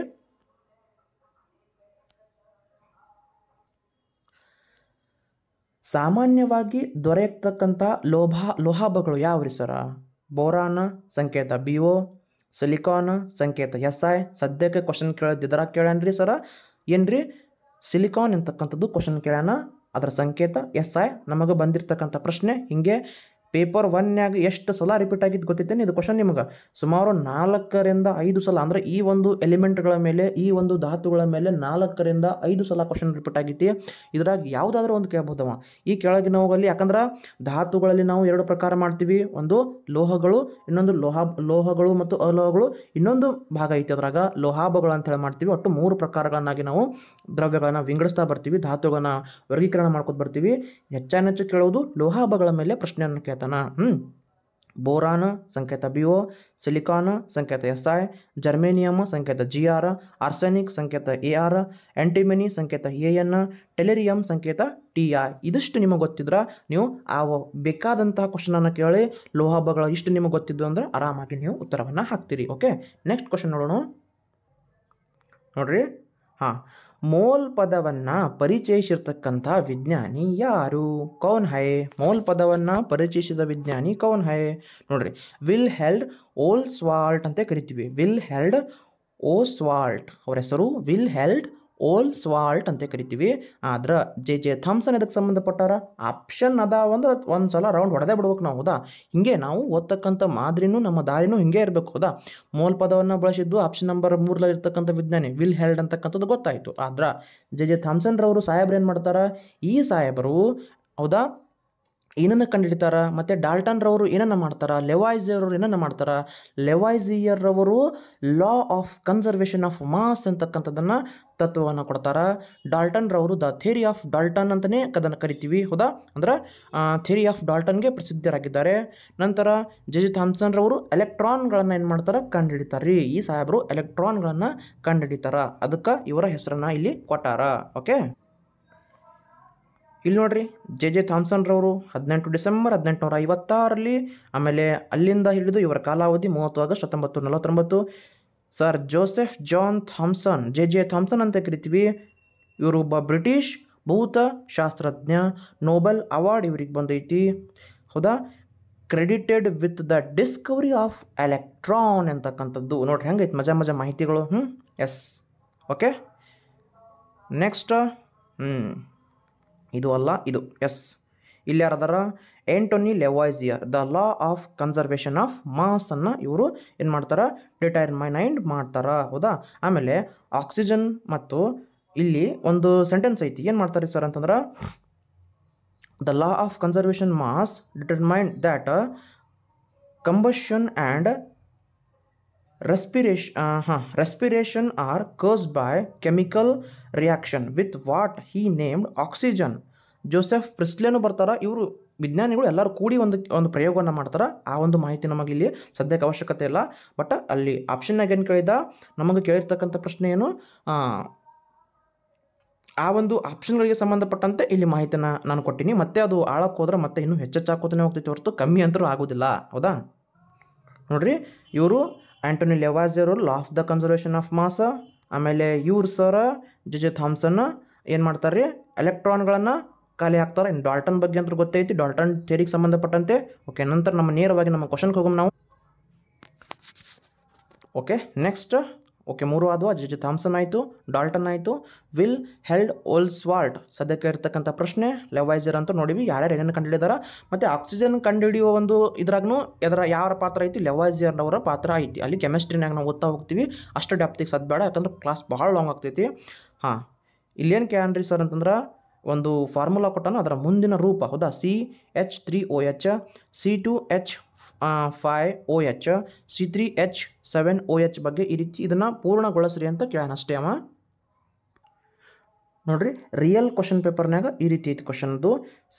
ಸಾಮಾನ್ಯವಾಗಿ ದೊರೆಯತಕ್ಕಂಥ ಲೋಹಾಭಗಳು ಯಾವ್ರಿ ಸರ? ಬೋರಾನ ಸಂಕೇತ BO, ಸಿಲಿಕಾನ್ ಸಂಕೇತ SI. ಸದ್ಯಕ್ಕೆ ಕ್ವಶನ್ ಕೇಳಿದ್ರ ಕೇಳ್ಯಾನ್ರಿ ಸರ, ಏನ್ರಿ ಸಿಲಿಕಾನ್ ಅಂತಕ್ಕಂಥದ್ದು ಕ್ವಶನ್ ಕೇಳ್ಯಾನ, ಅದರ ಸಂಕೇತ SI. ನಮಗೆ ಬಂದಿರತಕ್ಕಂಥ ಪ್ರಶ್ನೆ ಹಿಂಗೆ ಪೇಪರ್ 1ನ್ಯಾಗ ಎಷ್ಟು ಸಲ ರಿಪೀಟ್ ಆಗಿದ್ದು ಗೊತ್ತೈತೇನೆ ಇದು ಕ್ವಶನ್ ನಿಮಗೆ ಸುಮಾರು 4 ರಿಂದ 5 ಸಲ ಅಂದರೆ ಈ ಒಂದು ಎಲಿಮೆಂಟ್ಗಳ ಮೇಲೆ ಈ ಒಂದು ಧಾತುಗಳ ಮೇಲೆ 4 ರಿಂದ 5 ಸಲ ಕ್ವಶನ್ ರಿಪೀಟ್ ಆಗೈತಿ. ಇದ್ರಾಗ ಯಾವುದಾದ್ರೂ ಒಂದು ಕೇಳ್ಬೋದವ ಈ ಕೆಳಗಿನವುಗಳಲ್ಲಿ. ಯಾಕಂದ್ರೆ ಧಾತುಗಳಲ್ಲಿ ನಾವು 2 ಪ್ರಕಾರ ಮಾಡ್ತೀವಿ, ಒಂದು ಲೋಹಗಳು, ಇನ್ನೊಂದು ಲೋಹಗಳು ಮತ್ತು ಅಲೋಹಗಳು, ಇನ್ನೊಂದು ಭಾಗ ಐತಿ ಅದ್ರಾಗ ಲೋಹಾಭಗಳು ಅಂತ ಹೇಳಿ ಮಾಡ್ತೀವಿ. ಒಟ್ಟು 3 ಪ್ರಕಾರಗಳನ್ನಾಗಿ ನಾವು ದ್ರವ್ಯಗಳನ್ನ ವಿಂಗಡಿಸ್ತಾ ಬರ್ತೀವಿ, ಧಾತುಗಳನ್ನ ವರ್ಗೀಕರಣ ಮಾಡ್ಕೊತ ಬರ್ತೀವಿ. ಹೆಚ್ಚು ಕೇಳೋದು ಲೋಹಾಭಗಳ ಮೇಲೆ ಪ್ರಶ್ನೆಯನ್ನು ಕೇಳ್ತಾನ. ಬೋರಾನ ಸಂಕೇತ BO, ಸಿಲಿಕಾನ್ ಸಂಕೇತ SI, ಜರ್ಮೇನಿಯಮ್ ಸಂಕೇತ GR, ಆರ್ಸೆನಿಕ್ ಸಂಕೇತ AR, ಆಂಟಿಮನಿ ಸಂಕೇತ AN, ಟೆಲೆರಿಯಂ ಸಂಕೇತ TI. ಇದಿಷ್ಟು ನಿಮಗೆ ಗೊತ್ತಿದ್ರೆ ನೀವು ಆ ಬೇಕಾದಂತಹ ಕ್ವಶನನ್ನು ಕೇಳಿ ಲೋಹಾಭಗಳ ಇಷ್ಟು ನಿಮಗೆ ಗೊತ್ತಿದ್ದು ಅಂದರೆ ಆರಾಮಾಗಿ ನೀವು ಉತ್ತರವನ್ನು ಹಾಕ್ತೀರಿ. ಓಕೆ, ನೆಕ್ಸ್ಟ್ ಕ್ವಶನ್ ನೋಡೋಣ. ನೋಡ್ರಿ, ಹಾಂ, ಮೋಲ್ ಪದವನ್ನು ಪರಿಚಯಿಸಿರ್ತಕ್ಕಂಥ ವಿಜ್ಞಾನಿ ಯಾರು? ಕೌನ್ ಹೈ? ಮೋಲ್ ಪದವನ್ನು ಪರಿಚಯಿಸಿದ ವಿಜ್ಞಾನಿ ಕೌನ್ ಹೈ? ನೋಡ್ರಿ, ವಿಲ್ಹೆಲ್ಮ್ ಓಸ್ವಾಲ್ಟ್ ಅಂತ ಕರಿತೀವಿ. ವಿಲ್ಹೆಲ್ಮ್ ಓಸ್ವಾಲ್ಟ್ ಅವ್ರ ಹೆಸರು ವಿಲ್ಹೆಲ್ಮ್ ಓಸ್ವಾಲ್ಟ್ ಅಂತ ಕರಿತೀವಿ. ಆದ್ರೆ ಜೆ ಥಾಮ್ಸನ್ ಇದಕ್ಕೆ ಸಂಬಂಧಪಟ್ಟಾರ? ಆಪ್ಷನ್ ಅದಾವ ಅಂದ್ರೆ ಒಂದು ಸಲ ರೌಂಡ್ ಹೊಡೆದೇ ಬಿಡ್ಬೇಕು ನಾವು. ಹೌದಾ, ಹಿಂಗೆ ನಾವು ಓದ್ತಕ್ಕಂಥ ಮಾದರಿನೂ ನಮ್ಮ ದಾರಿನೂ ಹಿಂಗೆ ಇರಬೇಕು. ಹೌದಾ, ಮೋಲ್ ಪದವನ್ನು ಬಳಸಿದ್ದು ಆಪ್ಷನ್ ನಂಬರ್ 3 ಇರ್ತಕ್ಕಂಥ ವಿಜ್ಞಾನಿ ವಿಲ್ಹೆಲ್ಮ್ ಅಂತಕ್ಕಂಥದ್ದು ಗೊತ್ತಾಯಿತು. ಆದ್ರೆ ಜೆ ಥಾಮ್ಸನ್ ರವರು ಸಾಹೇಬ್ರು ಏನು ಮಾಡ್ತಾರ? ಈ ಸಾಹೇಬರು ಹೌದಾ ಏನನ್ನು ಕಂಡುಹಿಡಿತಾರ? ಮತ್ತು ಡಾಲ್ಟನ್ ರವರು ಏನನ್ನು ಮಾಡ್ತಾರ? ಲೆವಾಯ್ಸಿಯರ್ ಅವರು ಏನನ್ನು ಮಾಡ್ತಾರ? ಲೆವಾಯ್ಸಿಯರ್ ರವರು law of conservation of mass ಅಂತಕ್ಕಂಥದ್ದನ್ನು ತತ್ವವನ್ನು ಕೊಡ್ತಾರ. ಡಾಲ್ಟನ್ ರವರು ದ ಥಿಯರಿ ಆಫ್ ಡಾಲ್ಟನ್ ಅಂತಲೇ ಅದನ್ನು ಕರಿತೀವಿ. ಹೌದಾ, ಅಂದ್ರೆ ಥಿಯರಿ ಆಫ್ ಡಾಲ್ಟನ್ಗೆ ಪ್ರಸಿದ್ಧರಾಗಿದ್ದಾರೆ. ನಂತರ ಜೆ ಥಾಮ್ಸನ್ ರವರು ಎಲೆಕ್ಟ್ರಾನ್ಗಳನ್ನು ಏನು ಮಾಡ್ತಾರೆ? ಕಂಡುಹಿಡಿತಾರೆ ರೀ. ಈ ಸಾಹೇಬರು ಎಲೆಕ್ಟ್ರಾನ್ಗಳನ್ನು ಕಂಡುಹಿಡಿತಾರ, ಅದಕ್ಕೆ ಇವರ ಹೆಸರನ್ನು ಇಲ್ಲಿ ಕೊಟ್ಟಾರ. ಓಕೆ, ಇಲ್ಲಿ ನೋಡ್ರಿ, ಜೆ ಥಾಮ್ಸನ್ ರವರು 18 ಡಿಸೆಂಬರ್ 1856 ಆಮೇಲೆ ಅಲ್ಲಿಂದ ಹಿಡಿದು ಇವರ ಕಾಲಾವಧಿ 30 August 1949. Sir Joseph John Thomson, J Thomson ಅಂತ ಕರಿತೀವಿ. ಇವರು ಒಬ್ಬ ಬ್ರಿಟಿಷ್ ಭೌತಶಾಸ್ತ್ರಜ್ಞ. ನೋಬೆಲ್ ಅವಾರ್ಡ್ ಇವ್ರಿಗೆ ಬಂದೈತಿ. ಹೌದಾ, credited with the Discovery of electron ಅಂತಕ್ಕಂಥದ್ದು. ನೋಡ್ರಿ ಹೆಂಗೈತೆ ಮಜಾ ಮಾಹಿತಿಗಳು. ಎಸ್, ಓಕೆ, ನೆಕ್ಸ್ಟ್ ಇದು ಅಲ್ಲ, ಇದು ಎಸ್. ಇಲ್ಲಿ ಯಾರದಾರ? Antoine Lavoisier the law of conservation of mass ಅನ್ನು ಇವರು ಏನು ಮಾಡ್ತಾರ? ಡಿಟರ್ಮೈನ್ ಮಾಡ್ತಾರ. ಹೌದಾ, ಆಮೇಲೆ ಆಕ್ಸಿಜನ್ ಮತ್ತು ಇಲ್ಲಿ ಒಂದು ಸೆಂಟೆನ್ಸ್ ಐತಿ, ಏನು ಮಾಡ್ತಾರೆ ಸರ್ ಅಂತಂದ್ರೆ the law of conservation mass determine that combustion and respiration are caused by chemical reaction with what he named oxygen. Joseph ಪ್ರಿಸ್ಲೆನೂ ಬರ್ತಾರ. ಇವರು ವಿಜ್ಞಾನಿಗಳು ಎಲ್ಲರೂ ಕೂಡಿ ಒಂದು ಪ್ರಯೋಗವನ್ನು ಮಾಡ್ತಾರೆ. ಆ ಒಂದು ಮಾಹಿತಿ ನಮಗೆ ಇಲ್ಲಿ ಸದ್ಯಕ್ಕೆ ಅವಶ್ಯಕತೆ ಇಲ್ಲ. ಬಟ್ ಅಲ್ಲಿ ಆಪ್ಷನ್ನಾಗ ಏನು ಕೇಳಿದ, ನಮಗೆ ಕೇಳಿರ್ತಕ್ಕಂಥ ಪ್ರಶ್ನೆ ಏನು, ಆ ಒಂದು ಆಪ್ಷನ್ಗಳಿಗೆ ಸಂಬಂಧಪಟ್ಟಂತೆ ಇಲ್ಲಿ ಮಾಹಿತಿನ ನಾನು ಕೊಟ್ಟಿನಿ. ಮತ್ತೆ ಅದು ಆಳಕ್ಕೆ ಹೋದ್ರೆ ಮತ್ತೆ ಇನ್ನೂ ಹೆಚ್ಚಾಕೋತಾನೆ ಹೋಗ್ತೈತೆ ಹೊರತು ಕಮ್ಮಿ ಅಂತರೂ ಆಗೋದಿಲ್ಲ. ಹೌದಾ, ನೋಡ್ರಿ, ಇವರು Antoine Lavoisier law of the conservation of mass. ಆಮೇಲೆ ಇವ್ರು ಸರ್ ಜೆ ಥಾಮ್ಸನ್ ಏನು ಮಾಡ್ತಾರೆ? ಎಲೆಕ್ಟ್ರಾನ್ಗಳನ್ನು ಖಾಲಿ ಹಾಕ್ತಾರೆ. ಇನ್ನು ಡಾಲ್ಟನ್ ಬಗ್ಗೆ ಅಂತ ಗೊತ್ತೈತಿ, ಡಾಲ್ಟನ್ ಥಿಯರಿಗೆ ಸಂಬಂಧಪಟ್ಟಂತೆ. ಓಕೆ, ನಂತರ ನಮ್ಮ ನೇರವಾಗಿ ನಮ್ಮ ಕ್ವಶನ್ಗೆ ಹೋಗೋಣ ನಾವು. Okay, next. ಓಕೆ, 3 ಆದವು. ಜೆ ಥಾಮ್ಸನ್ ಆಯಿತು, ಡಾಲ್ಟನ್ ಆಯಿತು, ವಿಲ್ಹೆಲ್ಮ್ ಓಸ್ವಾಲ್ಟ್ ಸದ್ಯಕ್ಕೆ ಇರ್ತಕ್ಕಂಥ ಪ್ರಶ್ನೆ. ಲೆವಾಯ್ಸಿಯರ್ ಅಂತ ನೋಡಿವಿ ಯಾರ್ಯಾರು ಏನೇನು ಕಂಡುಹಿಡಿದಾರ. ಮತ್ತು ಆಕ್ಸಿಜನ್ ಕಂಡುಹಿಡಿಯುವ ಒಂದು ಇದ್ರಾಗೂ ಯಾರ ಪಾತ್ರ ಐತಿ? ಲೆವಾಯ್ಸಿಯರ್ ಅವರ ಪಾತ್ರ ಐತಿ. ಅಲ್ಲಿ ಕೆಮಿಸ್ಟ್ರಿನಾಗ ನಾವು ಓದ್ತಾ ಹೋಗ್ತೀವಿ, ಅಷ್ಟು ಡೆಪ್ತಿಗೆ ಸದ್ ಬೇಡ, ಯಾಕಂದ್ರೆ ಕ್ಲಾಸ್ ಭಾಳ ಲಾಂಗ್ ಆಗ್ತೈತಿ. ಹಾಂ, ಇಲ್ಲೇನು ಕ್ಯಾನ್ರಿ ಸರ್ ಅಂತಂದ್ರೆ ಒಂದು ಫಾರ್ಮುಲಾ ಕೊಟ್ಟಾನ, ಅದರ ಮುಂದಿನ ರೂಪ. ಹೌದಾ, CH3OH, C2H5OH, C3H7OH ಬಗ್ಗೆ ಈ ರೀತಿ ಇದನ್ನು ಪೂರ್ಣಗೊಳಿಸ್ರಿ ಅಂತ ಕೇಳೋಣ ಅಷ್ಟೇ ಅವ. ನೋಡ್ರಿ, ರಿಯಲ್ ಕ್ವಶನ್ ಪೇಪರ್ನಾಗ ಈ ರೀತಿ ಐತಿ ಕ್ವಶನ್ದು.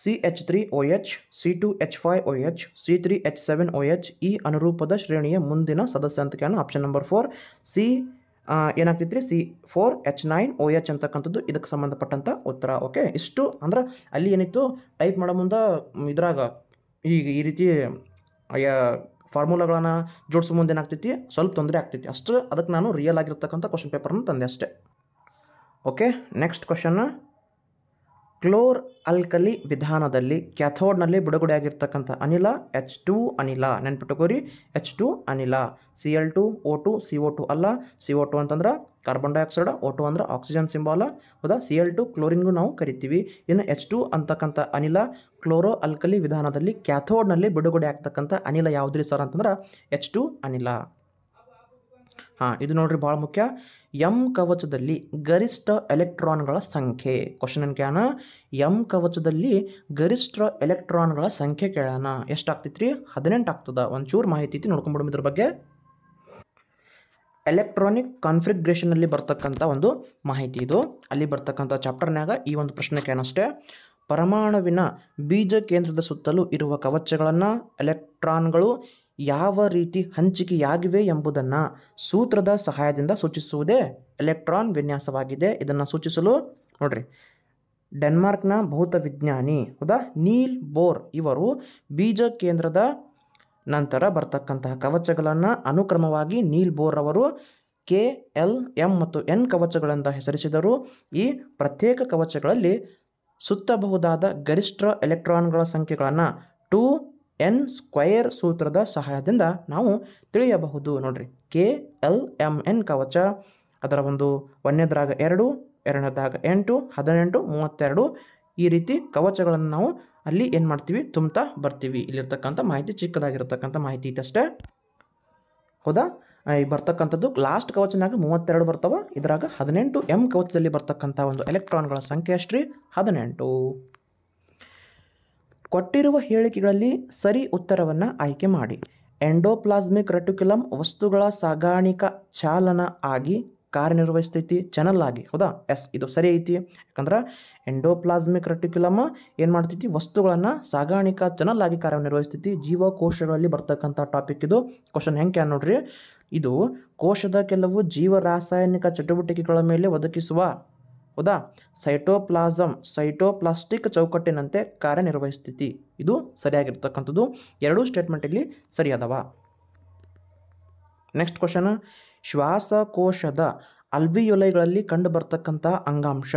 CH3OH, C2H5OH, C3H7OH ಈ ಅನುರೂಪದ ಶ್ರೇಣಿಯ ಮುಂದಿನ ಸದಸ್ಯ ಅಂತ ಕೇಳೋಣ. ಆಪ್ಷನ್ ನಂಬರ್ 4 ಏನಾಗ್ತೈತಿ ರೀ? C4H9OH ಅಂತಕ್ಕಂಥದ್ದು ಇದಕ್ಕೆ ಸಂಬಂಧಪಟ್ಟಂಥ ಉತ್ತರ. ಓಕೆ, ಇಷ್ಟು ಅಂದ್ರೆ ಅಲ್ಲಿ ಏನಿತ್ತು ಟೈಪ್ ಮಾಡೋ ಮುಂದೆ ಇದ್ರಾಗ ಈ ರೀತಿ ಫಾರ್ಮುಲಾಗಳನ್ನು ಜೋಡಿಸೋ ಮುಂದೆ ಏನಾಗ್ತೈತಿ, ಸ್ವಲ್ಪ ತೊಂದರೆ ಆಗ್ತೈತಿ ಅಷ್ಟು. ಅದಕ್ಕೆ ನಾನು ರಿಯಲ್ ಆಗಿರ್ತಕ್ಕಂಥ ಕ್ವಶನ್ ಪೇಪರ್ನ ತಂದೆ ಅಷ್ಟೇ. Okay, next question. Chlor alkali ವಿಧಾನದಲ್ಲಿ ಕ್ಯಾಥೋಡ್ನಲ್ಲಿ ಬಿಡುಗಡೆಯಾಗಿರ್ತಕ್ಕಂಥ ಅನಿಲ H2 ಅನಿಲ. ನೆನ್ಪಿಟ್ಟುಕೋರಿ, H2 ಅನಿಲ. Cl2 O2 CO2 ಅಲ್ಲ. CO2 ಅಂತಂದ್ರೆ ಕಾರ್ಬನ್ ಡೈಆಕ್ಸೈಡ್, O2 ಅಂದ್ರೆ ಆಕ್ಸಿಜನ್ ಸಿಂಬಾಲ. ಹೌದಾ, Cl2 ಕ್ಲೋರಿನ್ಗೂ ನಾವು ಕರಿತೀವಿ. ಇನ್ನು H2 ಅಂತಕ್ಕಂಥ ಅನಿಲ ಕ್ಲೋರೋ ಆಲ್ಕಲಿ ವಿಧಾನದಲ್ಲಿ ಕ್ಯಾಥೋಡ್ನಲ್ಲಿ ಬಿಡುಗಡೆ ಆಗ್ತಕ್ಕಂಥ ಅನಿಲ ಯಾವುದ್ರಿ ಸರ್ ಅಂತಂದ್ರೆ H2 ಅನಿಲ. ಇದು ನೋಡ್ರಿ ಭಾಳ ಮುಖ್ಯ. ಎಂ ಕವಚದಲ್ಲಿ ಗರಿಷ್ಠ ಎಲೆಕ್ಟ್ರಾನ್ಗಳ ಸಂಖ್ಯೆ. ಕ್ವಶನ್ ಏನು ಕೇಳೋಣ, ಎಂ ಕವಚದಲ್ಲಿ ಗರಿಷ್ಠ ಎಲೆಕ್ಟ್ರಾನ್ಗಳ ಸಂಖ್ಯೆ ಕೇಳೋಣ. ಎಷ್ಟಾಗ್ತೈತ್ರಿ? 18 ಆಗ್ತದ. ಒಂಚೂರು ಮಾಹಿತಿ ಐತಿ, ನೋಡ್ಕೊಂಡ್ಬಿಡೋಣ ಇದ್ರ ಬಗ್ಗೆ. ಎಲೆಕ್ಟ್ರಾನಿಕ್ ಕಾನ್ಫಿಗ್ರೇಷನಲ್ಲಿ ಬರ್ತಕ್ಕಂಥ ಒಂದು ಮಾಹಿತಿ ಇದು. ಅಲ್ಲಿ ಬರ್ತಕ್ಕಂಥ ಚಾಪ್ಟರ್ನಾಗ ಈ ಒಂದು ಪ್ರಶ್ನೆ ಕೇಳೋಷ್ಟೇ. ಪರಮಾಣುವಿನ ಬೀಜ ಕೇಂದ್ರದ ಸುತ್ತಲೂ ಇರುವ ಕವಚಗಳನ್ನು ಎಲೆಕ್ಟ್ರಾನ್ಗಳು ಯಾವ ರೀತಿ ಹಂಚಿಕೆಯಾಗಿವೆ ಎಂಬುದನ್ನು ಸೂತ್ರದ ಸಹಾಯದಿಂದ ಸೂಚಿಸುವುದೇ ಎಲೆಕ್ಟ್ರಾನ್ ವಿನ್ಯಾಸವಾಗಿದೆ. ಇದನ್ನು ಸೂಚಿಸಲು ನೋಡ್ರಿ, ಡೆನ್ಮಾರ್ಕ್ನ ಭೌತವಿಜ್ಞಾನಿ ಹೌದಾ ನೀಲ್ ಬೋರ್ ಇವರು ಬೀಜ ಕೇಂದ್ರದ ನಂತರ ಬರ್ತಕ್ಕಂತಹ ಕವಚಗಳನ್ನು ಅನುಕ್ರಮವಾಗಿ ನೀಲ್ ಬೋರ್ ಅವರು K, L, M ಮತ್ತು N ಕವಚಗಳಿಂದ ಹೆಸರಿಸಿದರು. ಈ ಪ್ರತ್ಯೇಕ ಕವಚಗಳಲ್ಲಿ ಸುತ್ತಬಹುದಾದ ಗರಿಷ್ಠ ಎಲೆಕ್ಟ್ರಾನ್ಗಳ ಸಂಖ್ಯೆಗಳನ್ನು 2n² ಸೂತ್ರದ ಸಹಾಯದಿಂದ ನಾವು ತಿಳಿಯಬಹುದು. ನೋಡ್ರಿ, KLMN ಕವಚ, ಅದರ ಒಂದು ಒಂದನೇದ್ರಾಗ 2, ಎರಡನೇದಾಗ 8, 18, 32 ಈ ರೀತಿ ಕವಚಗಳನ್ನು ನಾವು ಅಲ್ಲಿ ಏನು ಮಾಡ್ತೀವಿ, ತುಂಬ್ತಾ ಬರ್ತೀವಿ. ಇಲ್ಲಿರ್ತಕ್ಕಂಥ ಮಾಹಿತಿ ಚಿಕ್ಕದಾಗಿರ್ತಕ್ಕಂಥ ಮಾಹಿತಿ ಇತ್ತಷ್ಟೇ. ಹೌದಾ, ಈ ಬರ್ತಕ್ಕಂಥದ್ದು ಲಾಸ್ಟ್ ಕವಚನಾಗ 32 ಬರ್ತಾವ. ಇದರಾಗ 18 M ಕವಚದಲ್ಲಿ ಬರ್ತಕ್ಕಂಥ ಒಂದು ಎಲೆಕ್ಟ್ರಾನ್ಗಳ ಸಂಖ್ಯೆ ಅಷ್ಟ್ರಿ 18. ಕೊಟ್ಟಿರುವ ಹೇಳಿಕೆಗಳಲ್ಲಿ ಸರಿ ಉತ್ತರವನ್ನು ಆಯ್ಕೆ ಮಾಡಿ. ಎಂಡೋಪ್ಲಾಸ್ಮಿಕ್ ರೆಟಿಕ್ಯುಲಮ್ ವಸ್ತುಗಳ ಸಾಗಾಣಿಕಾ ಚಾಲನ ಆಗಿ ಕಾರ್ಯನಿರ್ವಹಿಸ್ತೈತಿ, ಚಾನಲ್ ಆಗಿ. ಹೌದಾ, ಎಸ್, ಇದು ಸರಿ ಐತಿ. ಯಾಕಂದ್ರೆ ಎಂಡೋಪ್ಲಾಸ್ಮಿಕ್ ರೆಟಿಕ್ಯುಲಮ್ ಏನು ಮಾಡ್ತೈತಿ, ವಸ್ತುಗಳನ್ನು ಸಾಗಾಣಿಕಾ ಚಾನಲ್ ಆಗಿ ಕಾರ್ಯನಿರ್ವಹಿಸ್ತೈತಿ. ಜೀವಕೋಶಗಳಲ್ಲಿ ಬರ್ತಕ್ಕಂಥ ಟಾಪಿಕ್ ಇದು. ಕ್ವಶನ್ ಹೆಂಗೆ ನೋಡ್ರಿ, ಇದು ಕೋಶದ ಕೆಲವು ಜೀವರಾಸಾಯನಿಕ ಚಟುವಟಿಕೆಗಳ ಮೇಲೆ ಒದಗಿಸುವ ಹೌದಾ ಸೈಟೋಪ್ಲಾಸ್ಟಿಕ್ ಚೌಕಟ್ಟಿನಂತೆ ಕಾರ್ಯನಿರ್ವಹಿಸ್ತೈತಿ. ಇದು ಸರಿಯಾಗಿರ್ತಕ್ಕಂಥದ್ದು. ಎರಡೂ ಸ್ಟೇಟ್ಮೆಂಟ್ ಇಲ್ಲಿ ಸರಿ ಅದಾವ. ನೆಕ್ಸ್ಟ್ ಕ್ವಶನ್, ಶ್ವಾಸಕೋಶದ ಅಲ್ವಿಯೋಲೈಗಳಲ್ಲಿ ಕಂಡು ಬರ್ತಕ್ಕಂಥ ಅಂಗಾಂಶ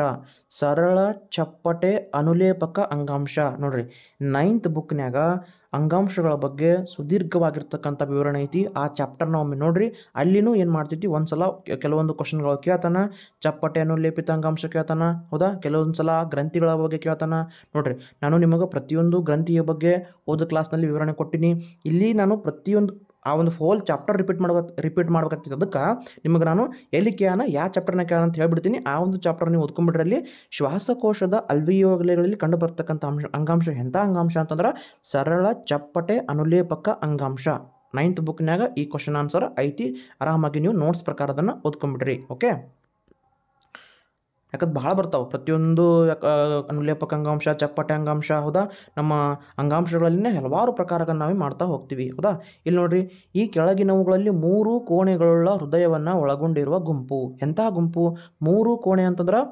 ಸರಳ ಚಪ್ಪಟೆ ಅನುಲೇಪಕ ಅಂಗಾಂಶ. ನೋಡ್ರಿ, 9th ಬುಕ್ನ್ಯಾಗ ಅಂಗಾಂಶಗಳ ಬಗ್ಗೆ ಸುದೀರ್ಘವಾಗಿರ್ತಕ್ಕಂಥ ವಿವರಣೆ ಐತಿ. ಆ ಚಾಪ್ಟರ್ನ ಒಮ್ಮೆ ನೋಡ್ರಿ. ಅಲ್ಲಿನೂ ಏನು ಮಾಡ್ತೈತಿ, ಒಂದ್ಸಲ ಕೆಲವೊಂದು ಕ್ವಶನ್ಗಳು ಕೇಳ್ತಾನ. ಚಪ್ಪಟೆ ಅನುಲೇಪಿತ ಅಂಗಾಂಶ ಕೇಳ್ತಾನ. ಹೌದಾ, ಕೆಲವೊಂದು ಸಲ ಗ್ರಂಥಿಗಳ ಬಗ್ಗೆ ಕೇಳ್ತಾನ. ನೋಡ್ರಿ, ನಾನು ನಿಮಗೆ ಪ್ರತಿಯೊಂದು ಗ್ರಂಥಿಯ ಬಗ್ಗೆ ಹೋದ ಕ್ಲಾಸ್ನಲ್ಲಿ ವಿವರಣೆ ಕೊಟ್ಟಿನಿ. ಇಲ್ಲಿ ನಾನು ಪ್ರತಿಯೊಂದು ಆ ಒಂದು ಹೋಲ್ ಚಾಪ್ಟರ್ ರಿಪೀಟ್ ಮಾಡ್ಬೇಕಾಗ್ತದೆ. ಅದಕ್ಕೆ ನಿಮಗೆ ನಾನು ಎಲ್ಲಿ ಕೇಳೋಣ, ಯಾವ ಚಾಪ್ಟರ್ನ ಕೇಳೋಣ ಅಂತ ಹೇಳ್ಬಿಡ್ತೀನಿ. ಆ ಒಂದು ಚಾಪ್ಟರ್ ನೀವು ಓದ್ಕೊಂಡ್ಬಿಡ್ರಲ್ಲಿ. ಶ್ವಾಸಕೋಶದ ಅಲ್ವಿಯೋಲೈಗಳಲ್ಲಿ ಕಂಡು ಬರ್ತಕ್ಕಂಥ ಅಂಗಾಂಶ ಎಂಥ ಅಂಗಾಂಶ ಅಂತಂದ್ರೆ ಸರಳ ಚಪ್ಪಟೆ ಅನುಲೇಪಕ ಅಂಗಾಂಶ. 9th ಬುಕ್ನಾಗ ಈ ಕ್ವಶನ್ ಆನ್ಸರ್ ಐತಿ. ಆರಾಮಾಗಿ ನೀವು ನೋಟ್ಸ್ ಪ್ರಕಾರ ಅದನ್ನು ಓದ್ಕೊಂಡ್ಬಿಡ್ರಿ. ಓಕೆ, ಯಾಕಂದ್ರೆ ಭಾಳ ಬರ್ತಾವೆ ಪ್ರತಿಯೊಂದು ಅನುಲೇಪಕ ಅಂಗಾಂಶ, ಚಪ್ಪಟೆ ಅಂಗಾಂಶ. ಹೌದಾ, ನಮ್ಮ ಅಂಗಾಂಶಗಳಲ್ಲಿನೇ ಹಲವಾರು ಪ್ರಕಾರಗಳನ್ನು ನಾವೇ ಮಾಡ್ತಾ ಹೋಗ್ತೀವಿ. ಹೌದಾ, ಇಲ್ಲಿ ನೋಡ್ರಿ, ಈ ಕೆಳಗಿನವುಗಳಲ್ಲಿ 3 ಕೋಣೆಗಳುಳ್ಳ ಹೃದಯವನ್ನು ಒಳಗೊಂಡಿರುವ ಗುಂಪು. ಎಂಥ ಗುಂಪು? 3 ಕೋಣೆ ಅಂತಂದ್ರೆ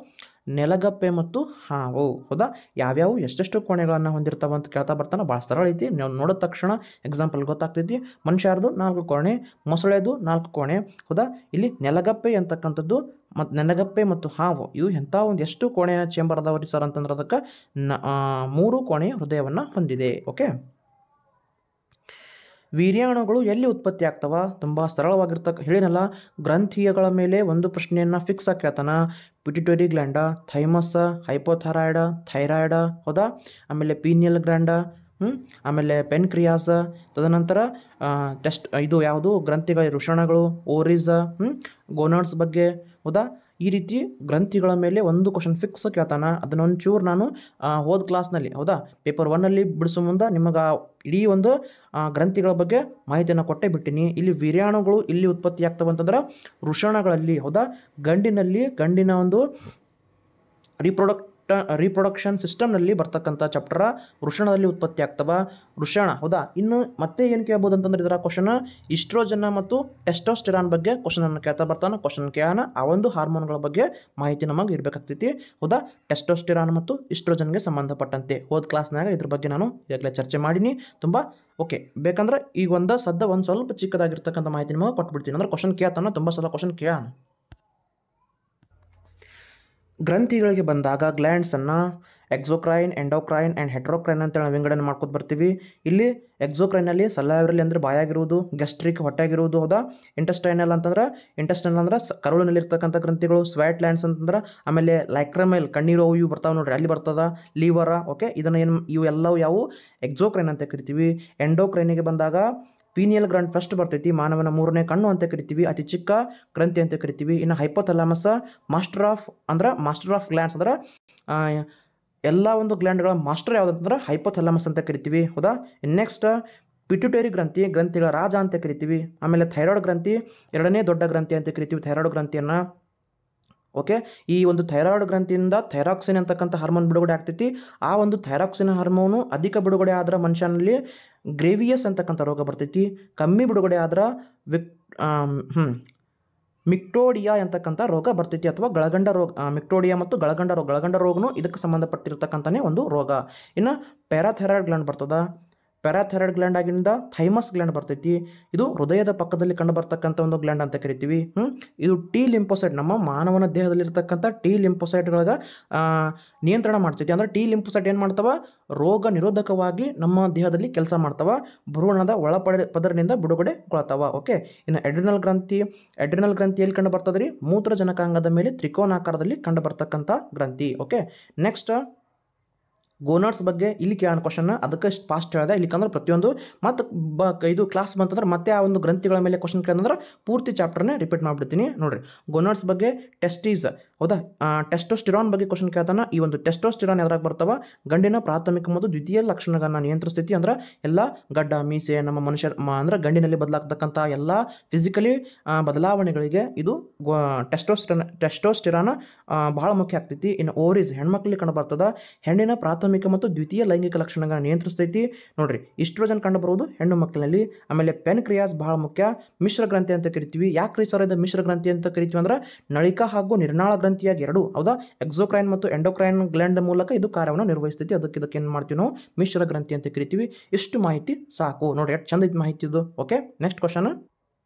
ನೆಲಗಪ್ಪೆ ಮತ್ತು ಹಾವು. ಹೌದಾ, ಯಾವ್ಯಾವು ಎಷ್ಟೆಷ್ಟು ಕೋಣೆಗಳನ್ನು ಹೊಂದಿರ್ತಾವೆ ಅಂತ ಕೇಳ್ತಾ ಬರ್ತಾನೆ. ಭಾಳ ಸರಳ ಐತಿ. ನೀವು ನೋಡಿದ ತಕ್ಷಣ ಎಕ್ಸಾಂಪಲ್ ಗೊತ್ತಾಗ್ತೈತಿ. ಮನುಷ್ಯರದು 4 ಕೋಣೆ, ಮೊಸಳೆದು 4 ಕೋಣೆ. ಹೌದಾ, ಇಲ್ಲಿ ನೆಲಗಪ್ಪೆ ಅಂತಕ್ಕಂಥದ್ದು ಮತ್ತು ನೆಲಗಪ್ಪೆ ಮತ್ತು ಹಾವು ಇದು ಎಂಥ ಒಂದು ಎಷ್ಟು ಕೋಣೆಯ ಚೇಂಬರ್ ಅದಾವ್ರಿ ಸರ್ ಅಂತಂದ್ರೆ ಅದಕ್ಕೆ 3 ಕೋಣೆಯ ಹೃದಯವನ್ನು ಹೊಂದಿದೆ. ಓಕೆ, ವೀರ್ಯಾಣುಗಳು ಎಲ್ಲಿ ಉತ್ಪತ್ತಿ ಆಗ್ತವ? ತುಂಬ ಸರಳವಾಗಿರ್ತಕ್ಕ ಹೇಳಿನಲ್ಲ, ಗ್ರಂಥಿಯಗಳ ಮೇಲೆ ಒಂದು ಪ್ರಶ್ನೆಯನ್ನು ಫಿಕ್ಸ್ ಆಗಿ ಕೇಳ್ತಾನ. Pituitary gland, thymus, hypothyroid, thyroid. ಹೌದಾ, ಆಮೇಲೆ ಪೀನಿಯಲ್ ಗ್ಲ್ಯಾಂಡ, ಆಮೇಲೆ ಪೆನ್ಕ್ರಿಯಾಸ್. ತದನಂತರ ಇದು ಯಾವುದು ಗ್ರಂಥಿಗಳ ವೃಷಣಗಳು, ಓರಿಸ್, ಗೋನಾಡ್ಸ್ ಬಗ್ಗೆ. ಹೌದಾ, ಈ ರೀತಿ ಗ್ರಂಥಿಗಳ ಮೇಲೆ ಒಂದು ಕ್ವಶನ್ ಫಿಕ್ಸ್ ಕೇಳ್ತಾನ. ಅದನ್ನೊಂಚೂರು ನಾನು ಹೋದ ಕ್ಲಾಸ್ನಲ್ಲಿ ಹೌದಾ ಪೇಪರ್ 1ನಲ್ಲಿ ಬಿಡಿಸೋ ಮುಂದೆ ನಿಮಗೆ ಇಡೀ ಒಂದು ಗ್ರಂಥಿಗಳ ಬಗ್ಗೆ ಮಾಹಿತಿಯನ್ನು ಕೊಟ್ಟೇ ಬಿಟ್ಟಿನಿ. ಇಲ್ಲಿ ವೀರ್ಯಾಣುಗಳು ಇಲ್ಲಿ ಉತ್ಪತ್ತಿ ಆಗ್ತವಂತಂದ್ರೆ ವೃಷಣಗಳಲ್ಲಿ. ಹೌದಾ, ಗಂಡಿನ ಒಂದು ರೀಪ್ರೊಡಕ್ಷನ್ ಸಿಸ್ಟಮ್ನಲ್ಲಿ ಬರ್ತಕ್ಕಂಥ ಚಾಪ್ಟರ ವೃಷಣದಲ್ಲಿ ಉತ್ಪತ್ತಿ ಆಗ್ತವ. ವೃಷಣ. ಹೌದಾ, ಇನ್ನು ಮತ್ತೆ ಏನು ಕೇಳ್ಬೋದು ಅಂತಂದ್ರೆ ಇದರ ಕ್ವಶನ್ ಈಸ್ಟ್ರೋಜನ್ ಮತ್ತು ಟೆಸ್ಟೋಸ್ಟೆರಾನ್ ಬಗ್ಗೆ ಕ್ವಶನನ್ನು ಕೇಳ್ತಾ ಬರ್ತಾನೆ. ಕ್ವಶನ್ ಕೇಳೋಣ, ಆ ಒಂದು ಹಾರ್ಮೋನ್ಗಳ ಬಗ್ಗೆ ಮಾಹಿತಿ ನಮಗೆ ಇರಬೇಕಾಗ್ತೈತಿ. ಹೌದಾ, ಟೆಸ್ಟೋಸ್ಟೆರಾನ್ ಮತ್ತು ಈಸ್ಟ್ರೋಜನ್ಗೆ ಸಂಬಂಧಪಟ್ಟಂತೆ ಹೋದ ಕ್ಲಾಸ್ನಾಗ ಇದ್ರ ಬಗ್ಗೆ ನಾನು ಈಗಾಗಲೇ ಚರ್ಚೆ ಮಾಡೀನಿ. ತುಂಬ ಓಕೆ, ಬೇಕಂದ್ರೆ ಈಗ ಒಂದು ಸ್ವಲ್ಪ ಚಿಕ್ಕದಾಗಿರ್ತಕ್ಕಂಥ ಮಾಹಿತಿ ನಿಮಗೆ ಕೊಟ್ಬಿಡ್ತೀನಿ. ಅಂದ್ರೆ ಕ್ವಶನ್ ಕೇಳ್ತಾನೆ, ತುಂಬ ಸಲ ಕ್ವಶನ್ ಕೇಳೋಣ. ಗ್ರಂಥಿಗಳಿಗೆ ಬಂದಾಗ ಗ್ಲ್ಯಾಂಡ್ಸನ್ನು ಎಕ್ಸೋಕ್ರೈನ್, ಎಂಡೋಕ್ರೈನ್ ಆ್ಯಂಡ್ ಹೆಟ್ರೋಕ್ರೈನ್ ಅಂತೇಳಿ ನಾವು ವಿಂಗಡಣೆ ಮಾಡ್ಕೊತ ಬರ್ತೀವಿ. ಇಲ್ಲಿ ಎಕ್ಸೋಕ್ರೈನಲ್ಲಿ ಸಲೈವರಿ ಅಂದರೆ ಬಾಯಾಗಿರುವುದು, ಗ್ಯಾಸ್ಟ್ರಿಕ್ ಹೊಟ್ಟೆಯಾಗಿರುವುದು, ಹೌದಾ. ಇಂಟೆಸ್ಟೈನಲ್ ಅಂತಂದ್ರೆ ಕರುಳಿನಲ್ಲಿರ್ತಕ್ಕಂಥ ಗ್ರಂಥಿಗಳು, ಸ್ವ್ಯಾಟ್ ಲ್ಯಾಂಡ್ಸ್ ಅಂತಂದ್ರೆ ಆಮೇಲೆ ಲೈಕ್ರಮೈಲ್ ಕಣ್ಣೀರು ಅವು ಇವು ಬರ್ತಾವೆ ನೋಡ್ರಿ, ಅಲ್ಲಿ ಬರ್ತದ ಲೀವರ. ಓಕೆ, ಇದನ್ನು ಏನು ಇವು ಎಲ್ಲವೂ ಯಾವುವು ಎಕ್ಸೋಕ್ರೈನ್ ಅಂತ ಕರಿತೀವಿ. ಎಂಡೋಕ್ರೈನಿಗೆ ಬಂದಾಗ ಪೀನಿಯಲ್ ಗ್ರಂಥಿ ಫಸ್ಟ್ ಬರ್ತೈತಿ, ಮಾನವನ ಮೂರನೇ ಕಣ್ಣು ಅಂತ ಕರಿತೀವಿ, ಅತಿ ಚಿಕ್ಕ ಗ್ರಂಥಿ ಅಂತ ಕರಿತೀವಿ. ಇನ್ನು ಹೈಪೋಥಾಲಮಸ್ ಮಾಸ್ಟರ್ ಆಫ್ ಗ್ಲ್ಯಾಂಡ್ಸ್ ಅಂದ್ರೆ ಎಲ್ಲ ಒಂದು ಗ್ಲ್ಯಾಂಡ್ಗಳ ಮಾಸ್ಟರ್ ಯಾವುದಂತಂದ್ರೆ ಹೈಪೋಥಾಲಮಸ್ ಅಂತ ಕರಿತೀವಿ, ಹೌದಾ. ನೆಕ್ಸ್ಟ್ ಪಿಟ್ಯೂಟರಿ ಗ್ರಂಥಿಗಳ ರಾಜ ಅಂತ ಕರಿತೀವಿ. ಆಮೇಲೆ ಥೈರಾಯ್ಡ್ ಗ್ರಂಥಿ ಎರಡನೇ ದೊಡ್ಡ ಗ್ರಂಥಿ ಅಂತ ಕರಿತೀವಿ ಥೈರಾಯ್ಡ್ ಗ್ರಂಥಿಯನ್ನು. ಓಕೆ, ಈ ಒಂದು ಥೈರಾಯ್ಡ್ ಗ್ರಂಥಿಯಿಂದ ಥೈರಾಕ್ಸಿನ್ ಅಂತಕ್ಕಂಥ ಹಾರ್ಮೋನ್ ಬಿಡುಗಡೆ ಆಗ್ತೈತಿ. ಆ ಒಂದು ಥೈರಾಕ್ಸಿನ್ ಹಾರ್ಮೋನು ಅಧಿಕ ಬಿಡುಗಡೆ ಆದ್ರೆ ಮನುಷ್ಯನಲ್ಲಿ ಗ್ರೇವಿಯಸ್ ಅಂತಕ್ಕಂಥ ರೋಗ ಬರ್ತೈತಿ. ಕಮ್ಮಿ ಬಿಡುಗಡೆ ಆದ್ರೆ ಮಿಕ್ಟೋಡಿಯಾ ಅಂತಕ್ಕಂಥ ರೋಗ ಬರ್ತೈತಿ, ಅಥವಾ ಗಳಗಂಡ ರೋಗ. ಮಿಕ್ಟೋಡಿಯಾ ಮತ್ತು ಗಳಗಂಡ ರೋಗನೂ ಇದಕ್ಕೆ ಸಂಬಂಧಪಟ್ಟಿರ್ತಕ್ಕಂಥನೇ ಒಂದು ರೋಗ. ಇನ್ನು ಪ್ಯಾರಾಥೈರಾಯ್ಡ್ ಗ್ಲ್ಯಾಂಡ್ ಬರ್ತದ. ಪ್ಯಾರಾಥೈರಾಯ್ಡ್ ಗ್ಲ್ಯಾಂಡ್ ಆಗಿಂದ ಥೈಮಸ್ ಗ್ಲ್ಯಾಂಡ್ ಬರ್ತೈತಿ. ಇದು ಹೃದಯದ ಪಕ್ಕದಲ್ಲಿ ಕಂಡು ಬರ್ತಕ್ಕಂಥ ಒಂದು ಗ್ಲ್ಯಾಂಡ್ ಅಂತ ಕರಿತೀವಿ. ಇದು ಟಿ ಲಿಂಫೋಸೈಟ್, ನಮ್ಮ ಮಾನವನ ದೇಹದಲ್ಲಿರ್ತಕ್ಕಂಥ ಟಿ ಲಿಂಫೋಸೈಟ್ಗಳಿಗೆ ನಿಯಂತ್ರಣ ಮಾಡ್ತೈತಿ. ಅಂದರೆ ಟಿ ಲಿಂಫೋಸೈಟ್ ಏನು ಮಾಡ್ತಾವ, ರೋಗ ನಿರೋಧಕವಾಗಿ ನಮ್ಮ ದೇಹದಲ್ಲಿ ಕೆಲಸ ಮಾಡ್ತಾವ, ಭ್ರೂಣದ ಪದರಿನಿಂದ ಬಿಡುಗಡೆಗೊಳ್ತಾವ. ಓಕೆ, ಇನ್ನು ಎಡ್ರಿನಲ್ ಗ್ರಂಥಿಯಲ್ಲಿ ಕಂಡು ಬರ್ತದ್ರಿ, ಮೂತ್ರಜನಕಾಂಗದ ಮೇಲೆ ತ್ರಿಕೋನಾಕಾರದಲ್ಲಿ ಕಂಡು ಬರ್ತಕ್ಕಂಥ ಗ್ರಂಥಿ. ಓಕೆ, ನೆಕ್ಸ್ಟ್ ಗೋನಾಡ್ಸ್ ಬಗ್ಗೆ ಇಲ್ಲಿ ಕೇಳೋಣ ಕ್ವಶನ್, ಅದಕ್ಕೆ ಫಾಸ್ಟ್ ಹೇಳಿದೆ ಇಲ್ಲಿಕಂದ್ರೆ ಪ್ರತಿಯೊಂದು ಮತ್ತು ಇದು ಕ್ಲಾಸ್ ಬಂತಂದ್ರೆ ಮತ್ತೆ ಆ ಒಂದು ಗ್ರಂಥಿಗಳ ಮೇಲೆ ಕ್ವಶನ್ ಕೇಳಿದ್ರೆ ಪೂರ್ತಿ ಚಾಪ್ಟರ್ನೇ ರಿಪೀಟ್ ಮಾಡಿಬಿಡ್ತೀನಿ. ನೋಡಿರಿ, ಗೋನಾಡ್ಸ್ ಬಗ್ಗೆ ಟೆಸ್ಟೀಸ್, ಹೌದಾ. ಟೆಸ್ಟೋಸ್ಟಿರಾನ್ ಬಗ್ಗೆ ಕ್ವಶನ್ ಕೇಳ್ತಾನೆ. ಈ ಒಂದು ಟೆಸ್ಟೋಸ್ಟಿರಾನ್ ಎದ್ರಾಗ ಬರ್ತಾವ, ಗಂಡಿನ ಪ್ರಾಥಮಿಕ ಮತ್ತು ದ್ವಿತೀಯ ಲಕ್ಷಣಗಳನ್ನ ನಿಯಂತ್ರಿಸ್ತೈತಿ. ಅಂದ್ರೆ ಎಲ್ಲ ಗಡ್ಡ ಮೀಸೆ ನಮ್ಮ ಮನುಷ್ಯ ಅಂದ್ರೆ ಗಂಡಿನಲ್ಲಿ ಬದಲಾಗ್ತಕ್ಕಂಥ ಎಲ್ಲ ಫಿಸಿಕಲಿ ಬದಲಾವಣೆಗಳಿಗೆ ಇದು ಟೆಸ್ಟೋಸ್ಟಿರಾನ್ ಬಹಳ ಮುಖ್ಯ ಆಗ್ತೈತಿ. ಇನ್ನು ಓವರೀಸ್ ಹೆಣ್ಮಕ್ಳಿಗೆ ಕಂಡು ಬರ್ತದ, ಹೆಣ್ಣಿನ ಪ್ರಾಥಮಿಕ ಮತ್ತು ದ್ವಿತೀಯ ಲೈಂಗಿಕ ಲಕ್ಷಣಗಳನ್ನ ನಿಯಂತ್ರಿಸ್ತೈತಿ. ನೋಡ್ರಿ, ಈಸ್ಟ್ರೋಜನ್ ಕಂಡು ಬರುವುದು ಹೆಣ್ಣು ಮಕ್ಕಳಲ್ಲಿ. ಆಮೇಲೆ ಪೆನ್ಕ್ರಿಯಾಸ್ ಬಹಳ ಮುಖ್ಯ, ಮಿಶ್ರ ಗ್ರಂಥಿ ಅಂತ ಕರಿತೀವಿ. ಯಾಕ್ರಿ ಸರ್ ಇದು ಮಿಶ್ರ ಗ್ರಂಥಿ ಅಂತ ಕರಿತೀವಿ ಅಂದ್ರೆ ನಳಿಕಾ ಹಾಗೂ ನಿರ್ನಾಳ ಗ್ರಂಥಿಯಾಗಿ ಎರಡು, ಹೌದಾ. ಎಕ್ಸೋಕ್ರೈನ್ ಮತ್ತು ಎಂಡೋಕ್ರೈನ್ ಗ್ಲ್ಯಾಂಡ್ ಮೂಲಕ ಇದು ಕಾರ್ಯವನ್ನು ನಿರ್ವಹಿಸ್ತೈತಿ. ಇದಕ್ಕೆ ಏನು ಮಾಡ್ತೀವಿ ನಾವು, ಮಿಶ್ರ ಗ್ರಂಥಿ ಅಂತ ಕರಿತೀವಿ. ಇಷ್ಟು ಮಾಹಿತಿ ಸಾಕು ನೋಡ್ರಿ, ಎಷ್ಟು ಚಂದ ಇದು ಮಾಹಿತಿ ಇದು. Okay, next question.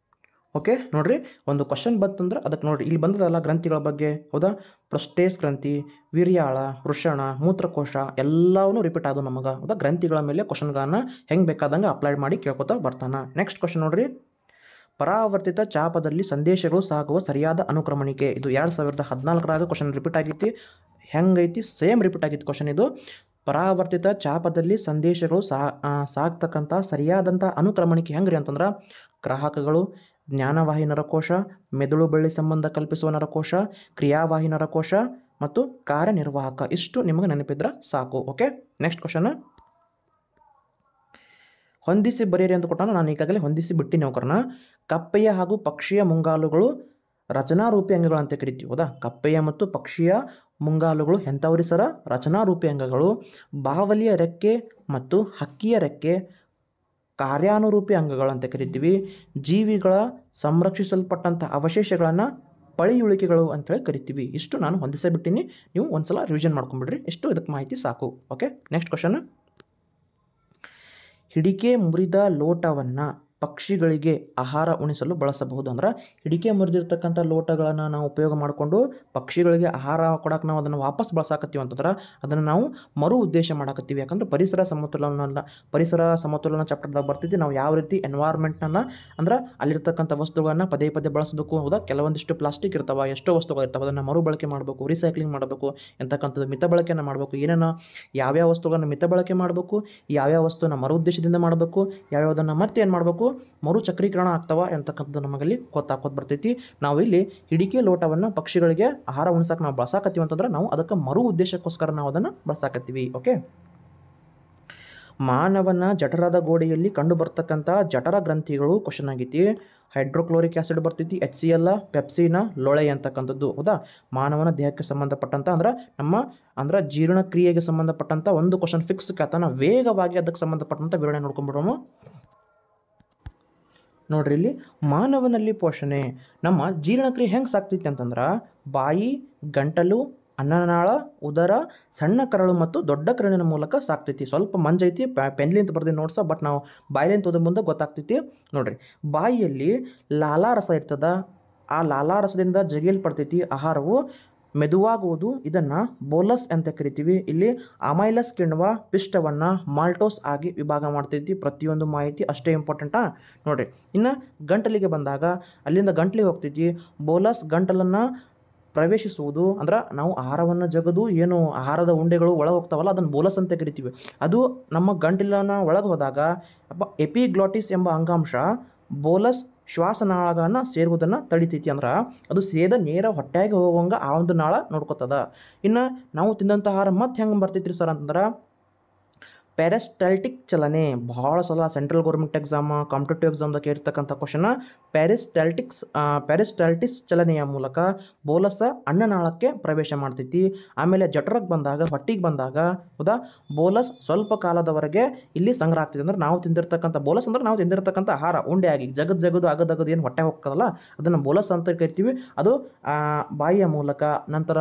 ಓಕೆ, ನೋಡ್ರಿ, ಒಂದು ಕ್ವಶನ್ ಬಂತಂದ್ರೆ ಅದಕ್ಕೆ ನೋಡ್ರಿ ಇಲ್ಲಿ ಬಂದದಲ್ಲ ಗ್ರಂಥಿಗಳ ಬಗ್ಗೆ, ಹೌದಾ. ಪ್ರೊಸ್ಟೇಸ್ ಗ್ರಂಥಿ, ವಿರ್ಯಾಳ, ವೃಷಣ, ಮೂತ್ರಕೋಶ ಎಲ್ಲವೂ ರಿಪೀಟ್ ಆದವು ನಮಗೆ, ಹೌದಾ. ಗ್ರಂಥಿಗಳ ಮೇಲೆ ಕ್ವಶನ್ಗಳನ್ನು ಹೆಂಗೆ ಬೇಕಾದಂಗೆ ಅಪ್ಲೈ ಮಾಡಿ ಕೇಳ್ಕೊತಾ ಬರ್ತಾನೆ. ನೆಕ್ಸ್ಟ್ ಕ್ವಶನ್ ನೋಡ್ರಿ, ಪರಾವರ್ತಿತ ಚಾಪದಲ್ಲಿ ಸಂದೇಶಗಳು ಸಾಗುವ ಸರಿಯಾದ ಅನುಕ್ರಮಣಿಕೆ. ಇದು 2014 ಕ್ವಶನ್ ರಿಪೀಟ್ ಆಗೈತಿ. ಹೆಂಗೈತಿ, ಸೇಮ್ ರಿಪೀಟ್ ಆಗಿತ್ತು ಕ್ವಶನ್ ಇದು. ಪರಾವರ್ತಿತ ಚಾಪದಲ್ಲಿ ಸಂದೇಶಗಳು ಸಾಗ್ತಕ್ಕಂಥ ಸರಿಯಾದಂಥ ಅನುಕ್ರಮಣಿಕೆ ಹೆಂಗ್ರಿ ಅಂತಂದ್ರೆ ಗ್ರಾಹಕಗಳು, ಜ್ಞಾನವಾಹಿ ನರಕೋಶ, ಮೆದುಳು ಬಳ್ಳಿ ಸಂಬಂಧ ಕಲ್ಪಿಸುವ ನರಕೋಶ, ಕ್ರಿಯಾವಾಹಿ ನರಕೋಶ ಮತ್ತು ಕಾರ್ಯನಿರ್ವಾಹಕ. ಇಷ್ಟು ನಿಮಗೆ ನೆನಪಿದ್ರೆ ಸಾಕು. Okay, next question. ಹೊಂದಿಸಿ ಬರೆಯಿರಿ ಅಂತ ಕೊಟ್ಟಾನ, ನಾನು ಈಗಾಗಲೇ ಹೊಂದಿಸಿ ಬಿಟ್ಟಿನಿ ಅವಕರನ್ನ. ಕಪ್ಪೆಯ ಹಾಗೂ ಪಕ್ಷಿಯ ಮುಂಗಾಲುಗಳು ರಚನಾರೂಪಿ ಅಂಗಗಳು ಅಂತ ಕರಿತೀವಿ, ಹೌದಾ. ಕಪ್ಪೆಯ ಮತ್ತು ಪಕ್ಷಿಯ ಮುಂಗಾಲುಗಳು ಎಂಥವ್ರಿ ಸರ, ರಚನಾರೂಪಿ ಅಂಗಗಳು. ಬಾವಲಿಯ ರೆಕ್ಕೆ ಮತ್ತು ಹಕ್ಕಿಯ ರೆಕ್ಕೆ ಕಾರ್ಯಾನುರೂಪಿ ಅಂಗಗಳು ಅಂತ ಕರಿತೀವಿ. ಜೀವಿಗಳ ಸಂರಕ್ಷಿಸಲ್ಪಟ್ಟಂಥ ಅವಶೇಷಗಳನ್ನು ಪಳಿಯುಳಿಕೆಗಳು ಅಂತೇಳಿ ಕರಿತೀವಿ. ಇಷ್ಟು ನಾನು ಹೊಂದಿಸೇ ಬಿಟ್ಟಿನಿ, ನೀವು ಒಂದ್ಸಲ ರಿವಿಷನ್ ಮಾಡ್ಕೊಂಡ್ಬಿಡ್ರಿ, ಎಷ್ಟು ಇದಕ್ಕೆ ಮಾಹಿತಿ ಸಾಕು. Okay, next question. ಹಿಡಿಕೆ ಮುರಿದ ಲೋಟವನ್ನು ಪಕ್ಷಿಗಳಿಗೆ ಆಹಾರ ಉಣಿಸಲು ಬಳಸಬಹುದು. ಅಂದ್ರೆ ಹಿಡಿಕೆ ಮುರಿದಿರ್ತಕ್ಕಂಥ ಲೋಟಗಳನ್ನು ನಾವು ಉಪಯೋಗ ಮಾಡಿಕೊಂಡು ಪಕ್ಷಿಗಳಿಗೆ ಆಹಾರ ಕೊಡೋಕೆ ನಾವು ಅದನ್ನು ವಾಪಸ್ ಬಳಸಾಕತ್ತೀವಿ ಅಂತಂದ್ರೆ ಅದನ್ನು ನಾವು ಮರು ಉದ್ದೇಶ ಮಾಡಾಕತ್ತೀವಿ. ಯಾಕಂದ್ರೆ ಪರಿಸರ ಸಮತೋಲನ ಚಾಪ್ಟರ್ದಾಗ ಬರ್ತಿದ್ವಿ ನಾವು ಯಾವ ರೀತಿ ಎನ್ವೈರ್ಮೆಂಟ್ನ ಅಂದ್ರೆ ಅಲ್ಲಿರ್ತಕ್ಕಂಥ ವಸ್ತುಗಳನ್ನು ಪದೇ ಪದೇ ಬಳಸಬೇಕು, ಹೌದಾ. ಕೆಲವೊಂದಿಷ್ಟು ಪ್ಲಾಸ್ಟಿಕ್ ಇರ್ತಾವೆ, ಎಷ್ಟೋ ವಸ್ತುಗಳು ಇರ್ತಾವೆ, ಅದನ್ನು ಮರು ಬಳಕೆ ಮಾಡಬೇಕು, ರೀಸೈಕ್ಲಿಂಗ್ ಮಾಡಬೇಕು ಎಂತಕ್ಕಂಥದ್ದು, ಮಿತ ಬಳಕೆಯನ್ನು ಮಾಡಬೇಕು. ಏನೇನು ಯಾವ್ಯಾವ ವಸ್ತುಗಳನ್ನು ಮಿತ ಬಳಕೆ ಮಾಡಬೇಕು, ಯಾವ್ಯಾವ ವಸ್ತುನ ಮರು ಉದ್ದೇಶದಿಂದ ಮಾಡಬೇಕು, ಯಾವ್ಯಾವುದನ್ನು ಮತ್ತೆ ಏನು ಮಾಡಬೇಕು, ಮರು ಚಕ್ರೀಕರಣ ಆಗ್ತಾವ ಅಂತಕ್ಕಂಥದ್ದು ನಮಗಲ್ಲಿ ಗೊತ್ತಾಕೋದು ಬರ್ತೈತಿ. ನಾವು ಇಲ್ಲಿ ಹಿಡಿಕೆ ಲೋಟವನ್ನು ಪಕ್ಷಿಗಳಿಗೆ ಆಹಾರ ಉಣಿಸಕ್ಕೆ ನಾವು ಬಳಸಾಕತ್ತೀವಿ ಅಂತಂದ್ರೆ ನಾವು ಅದಕ್ಕೆ ಮರು ಉದ್ದೇಶಕ್ಕೋಸ್ಕರ ನಾವು ಅದನ್ನು ಬಳಸಾಕತ್ತೀವಿ. ಓಕೆ, ಮಾನವನ ಜಠರದ ಗೋಡೆಯಲ್ಲಿ ಕಂಡು ಬರ್ತಕ್ಕಂಥ ಜಠರ ಗ್ರಂಥಿಗಳು ಕ್ವಶನ್ ಆಗೈತಿ. ಹೈಡ್ರೋಕ್ಲೋರಿಕ್ ಆಸಿಡ್ ಬರ್ತೈತಿ, HCl, ಪೆಪ್ಸಿನ, ಲೊಳೆ ಅಂತಕ್ಕಂಥದ್ದು, ಹೌದಾ. ಮಾನವನ ದೇಹಕ್ಕೆ ಸಂಬಂಧಪಟ್ಟಂಥ ಅಂದ್ರೆ ಜೀರ್ಣಕ್ರಿಯೆಗೆ ಸಂಬಂಧಪಟ್ಟಂಥ ಒಂದು ಕ್ವಶನ್ ಫಿಕ್ಸ್ ಕೇಳ್ತಾನ. ವೇಗವಾಗಿ ಅದಕ್ಕೆ ಸಂಬಂಧಪಟ್ಟಂಥ ವಿವರಣೆ ನೋಡ್ಕೊಂಡ್ಬಿಡೋಣ. ನೋಡ್ರಿ, ಇಲ್ಲಿ ಮಾನವನಲ್ಲಿ ಪೋಷಣೆ ನಮ್ಮ ಜೀರ್ಣಕ್ರಿಯೆ ಹೆಂಗೆ ಸಾಕ್ತೈತಿ ಅಂತಂದ್ರೆ ಬಾಯಿ, ಗಂಟಲು, ಅನ್ನನಾಳ, ಉದರ, ಸಣ್ಣ ಕರಳು ಮತ್ತು ದೊಡ್ಡ ಕರಳಿನ ಮೂಲಕ ಸಾಕ್ತೈತಿ. ಸ್ವಲ್ಪ ಮಂಜೈತಿ, ಪೆನ್ಲಿಂತ ಬರ್ದಿ ನೋಡ್ಸ, ಬಟ್ ನಾವು ಬಾಯಿಲಿಂತ ಓದೋ ಮುಂದೆ ಗೊತ್ತಾಗ್ತೈತಿ. ನೋಡ್ರಿ, ಬಾಯಿಯಲ್ಲಿ ಲಾಲಾರಸ ಇರ್ತದ. ಆ ಲಾಲಾರಸದಿಂದ ಜಗಿಯಲ್ಪಡ್ತೈತಿ ಆಹಾರವು. ಮೆದುವಾಗುವುದು ಇದನ್ನು ಬೋಲಸ್ ಅಂತ ಕರಿತೀವಿ. ಇಲ್ಲಿ ಅಮೈಲಸ್ ಕಿಣ್ವ ಪಿಷ್ಟವನ್ನು ಮಾಲ್ಟೋಸ್ ಆಗಿ ವಿಭಾಗ ಮಾಡ್ತೈತಿ. ಪ್ರತಿಯೊಂದು ಮಾಹಿತಿ ಅಷ್ಟೇ ಇಂಪಾರ್ಟೆಂಟಾ ನೋಡಿರಿ. ಇನ್ನು ಗಂಟಲಿಗೆ ಬಂದಾಗ ಅಲ್ಲಿಂದ ಗಂಟಲಿಗೆ ಹೋಗ್ತೈತಿ. ಬೋಲಸ್ ಗಂಟಲನ್ನು ಪ್ರವೇಶಿಸುವುದು ಅಂದ್ರೆ ನಾವು ಆಹಾರವನ್ನು ಜಗದು ಏನು ಆಹಾರದ ಉಂಡೆಗಳು ಒಳಗೆ ಹೋಗ್ತಾವಲ್ಲ ಅದನ್ನು ಬೋಲಸ್ ಅಂತ ಕರಿತೀವಿ. ಅದು ನಮ್ಮ ಗಂಟಲಿನ ಒಳಗೆ ಹೋದಾಗ ಎಪಿಗ್ಲಾಟಿಸ್ ಎಂಬ ಅಂಗಾಂಶ ಬೋಲಸ್ ಶ್ವಾಸನಾಳಗಳನ್ನು ಸೇರುವುದನ್ನು ತಡಿತೈತಿ. ಅಂದ್ರೆ ಅದು ಸೇದ ನೇರ ಹೊಟ್ಟೆಗೆ ಹೋಗುವಂಗೆ ಆ ಒಂದು ನಾಳ ನೋಡ್ಕೊತದ. ಇನ್ನು ನಾವು ತಿಂದಂಥ ಆಹಾರ ಮತ್ತೆ ಹೆಂಗೆ ಬರ್ತೈತ್ರಿ ಸರ್ ಅಂತಂದ್ರೆ ಪ್ಯಾರಿಸ್ಟಾಲ್ಟಿಕ್ ಚಲನೆ. ಭಾಳ ಸಲ ಸೆಂಟ್ರಲ್ ಗೌರ್ಮೆಂಟ್ ಎಕ್ಸಾಮ್ ಕಾಂಪಿಟೇಟಿವ್ ಎಕ್ಸಾಮ್ದಾಗ ಇರ್ತಕ್ಕಂಥ ಕ್ವಶನ ಪ್ಯಾರಿಸ್ಟಾಲ್ಟಿಸ್ ಚಲನೆಯ ಮೂಲಕ ಬೋಲಸ ಅನ್ನನಾಳಕ್ಕೆ ಪ್ರವೇಶ ಮಾಡ್ತೈತಿ. ಆಮೇಲೆ ಜಠರಕ್ಕೆ ಬಂದಾಗ ಹೊಟ್ಟಿಗೆ ಬಂದಾಗ ಹೌದಾ ಬೋಲಸ್ ಸ್ವಲ್ಪ ಕಾಲದವರೆಗೆ ಇಲ್ಲಿ ಸಂಗ್ರಹ ಆಗ್ತೈತಿ. ಅಂದ್ರೆ ನಾವು ತಿಂದಿರ್ತಕ್ಕಂಥ ಬೋಲಸ್ ಅಂದ್ರೆ ನಾವು ತಿಂದಿರ್ತಕ್ಕಂಥ ಆಹಾರ ಉಂಡೆ ಆಗಿ ಜಗದು ಆಗದಗದು ಏನು ಹೊಟ್ಟೆ ಹೋಗ್ತದಲ್ಲ ಅದನ್ನು ಬೋಲಸ್ ಅಂತ ಕರಿತೀವಿ. ಅದು ಬಾಯಿಯ ಮೂಲಕ ನಂತರ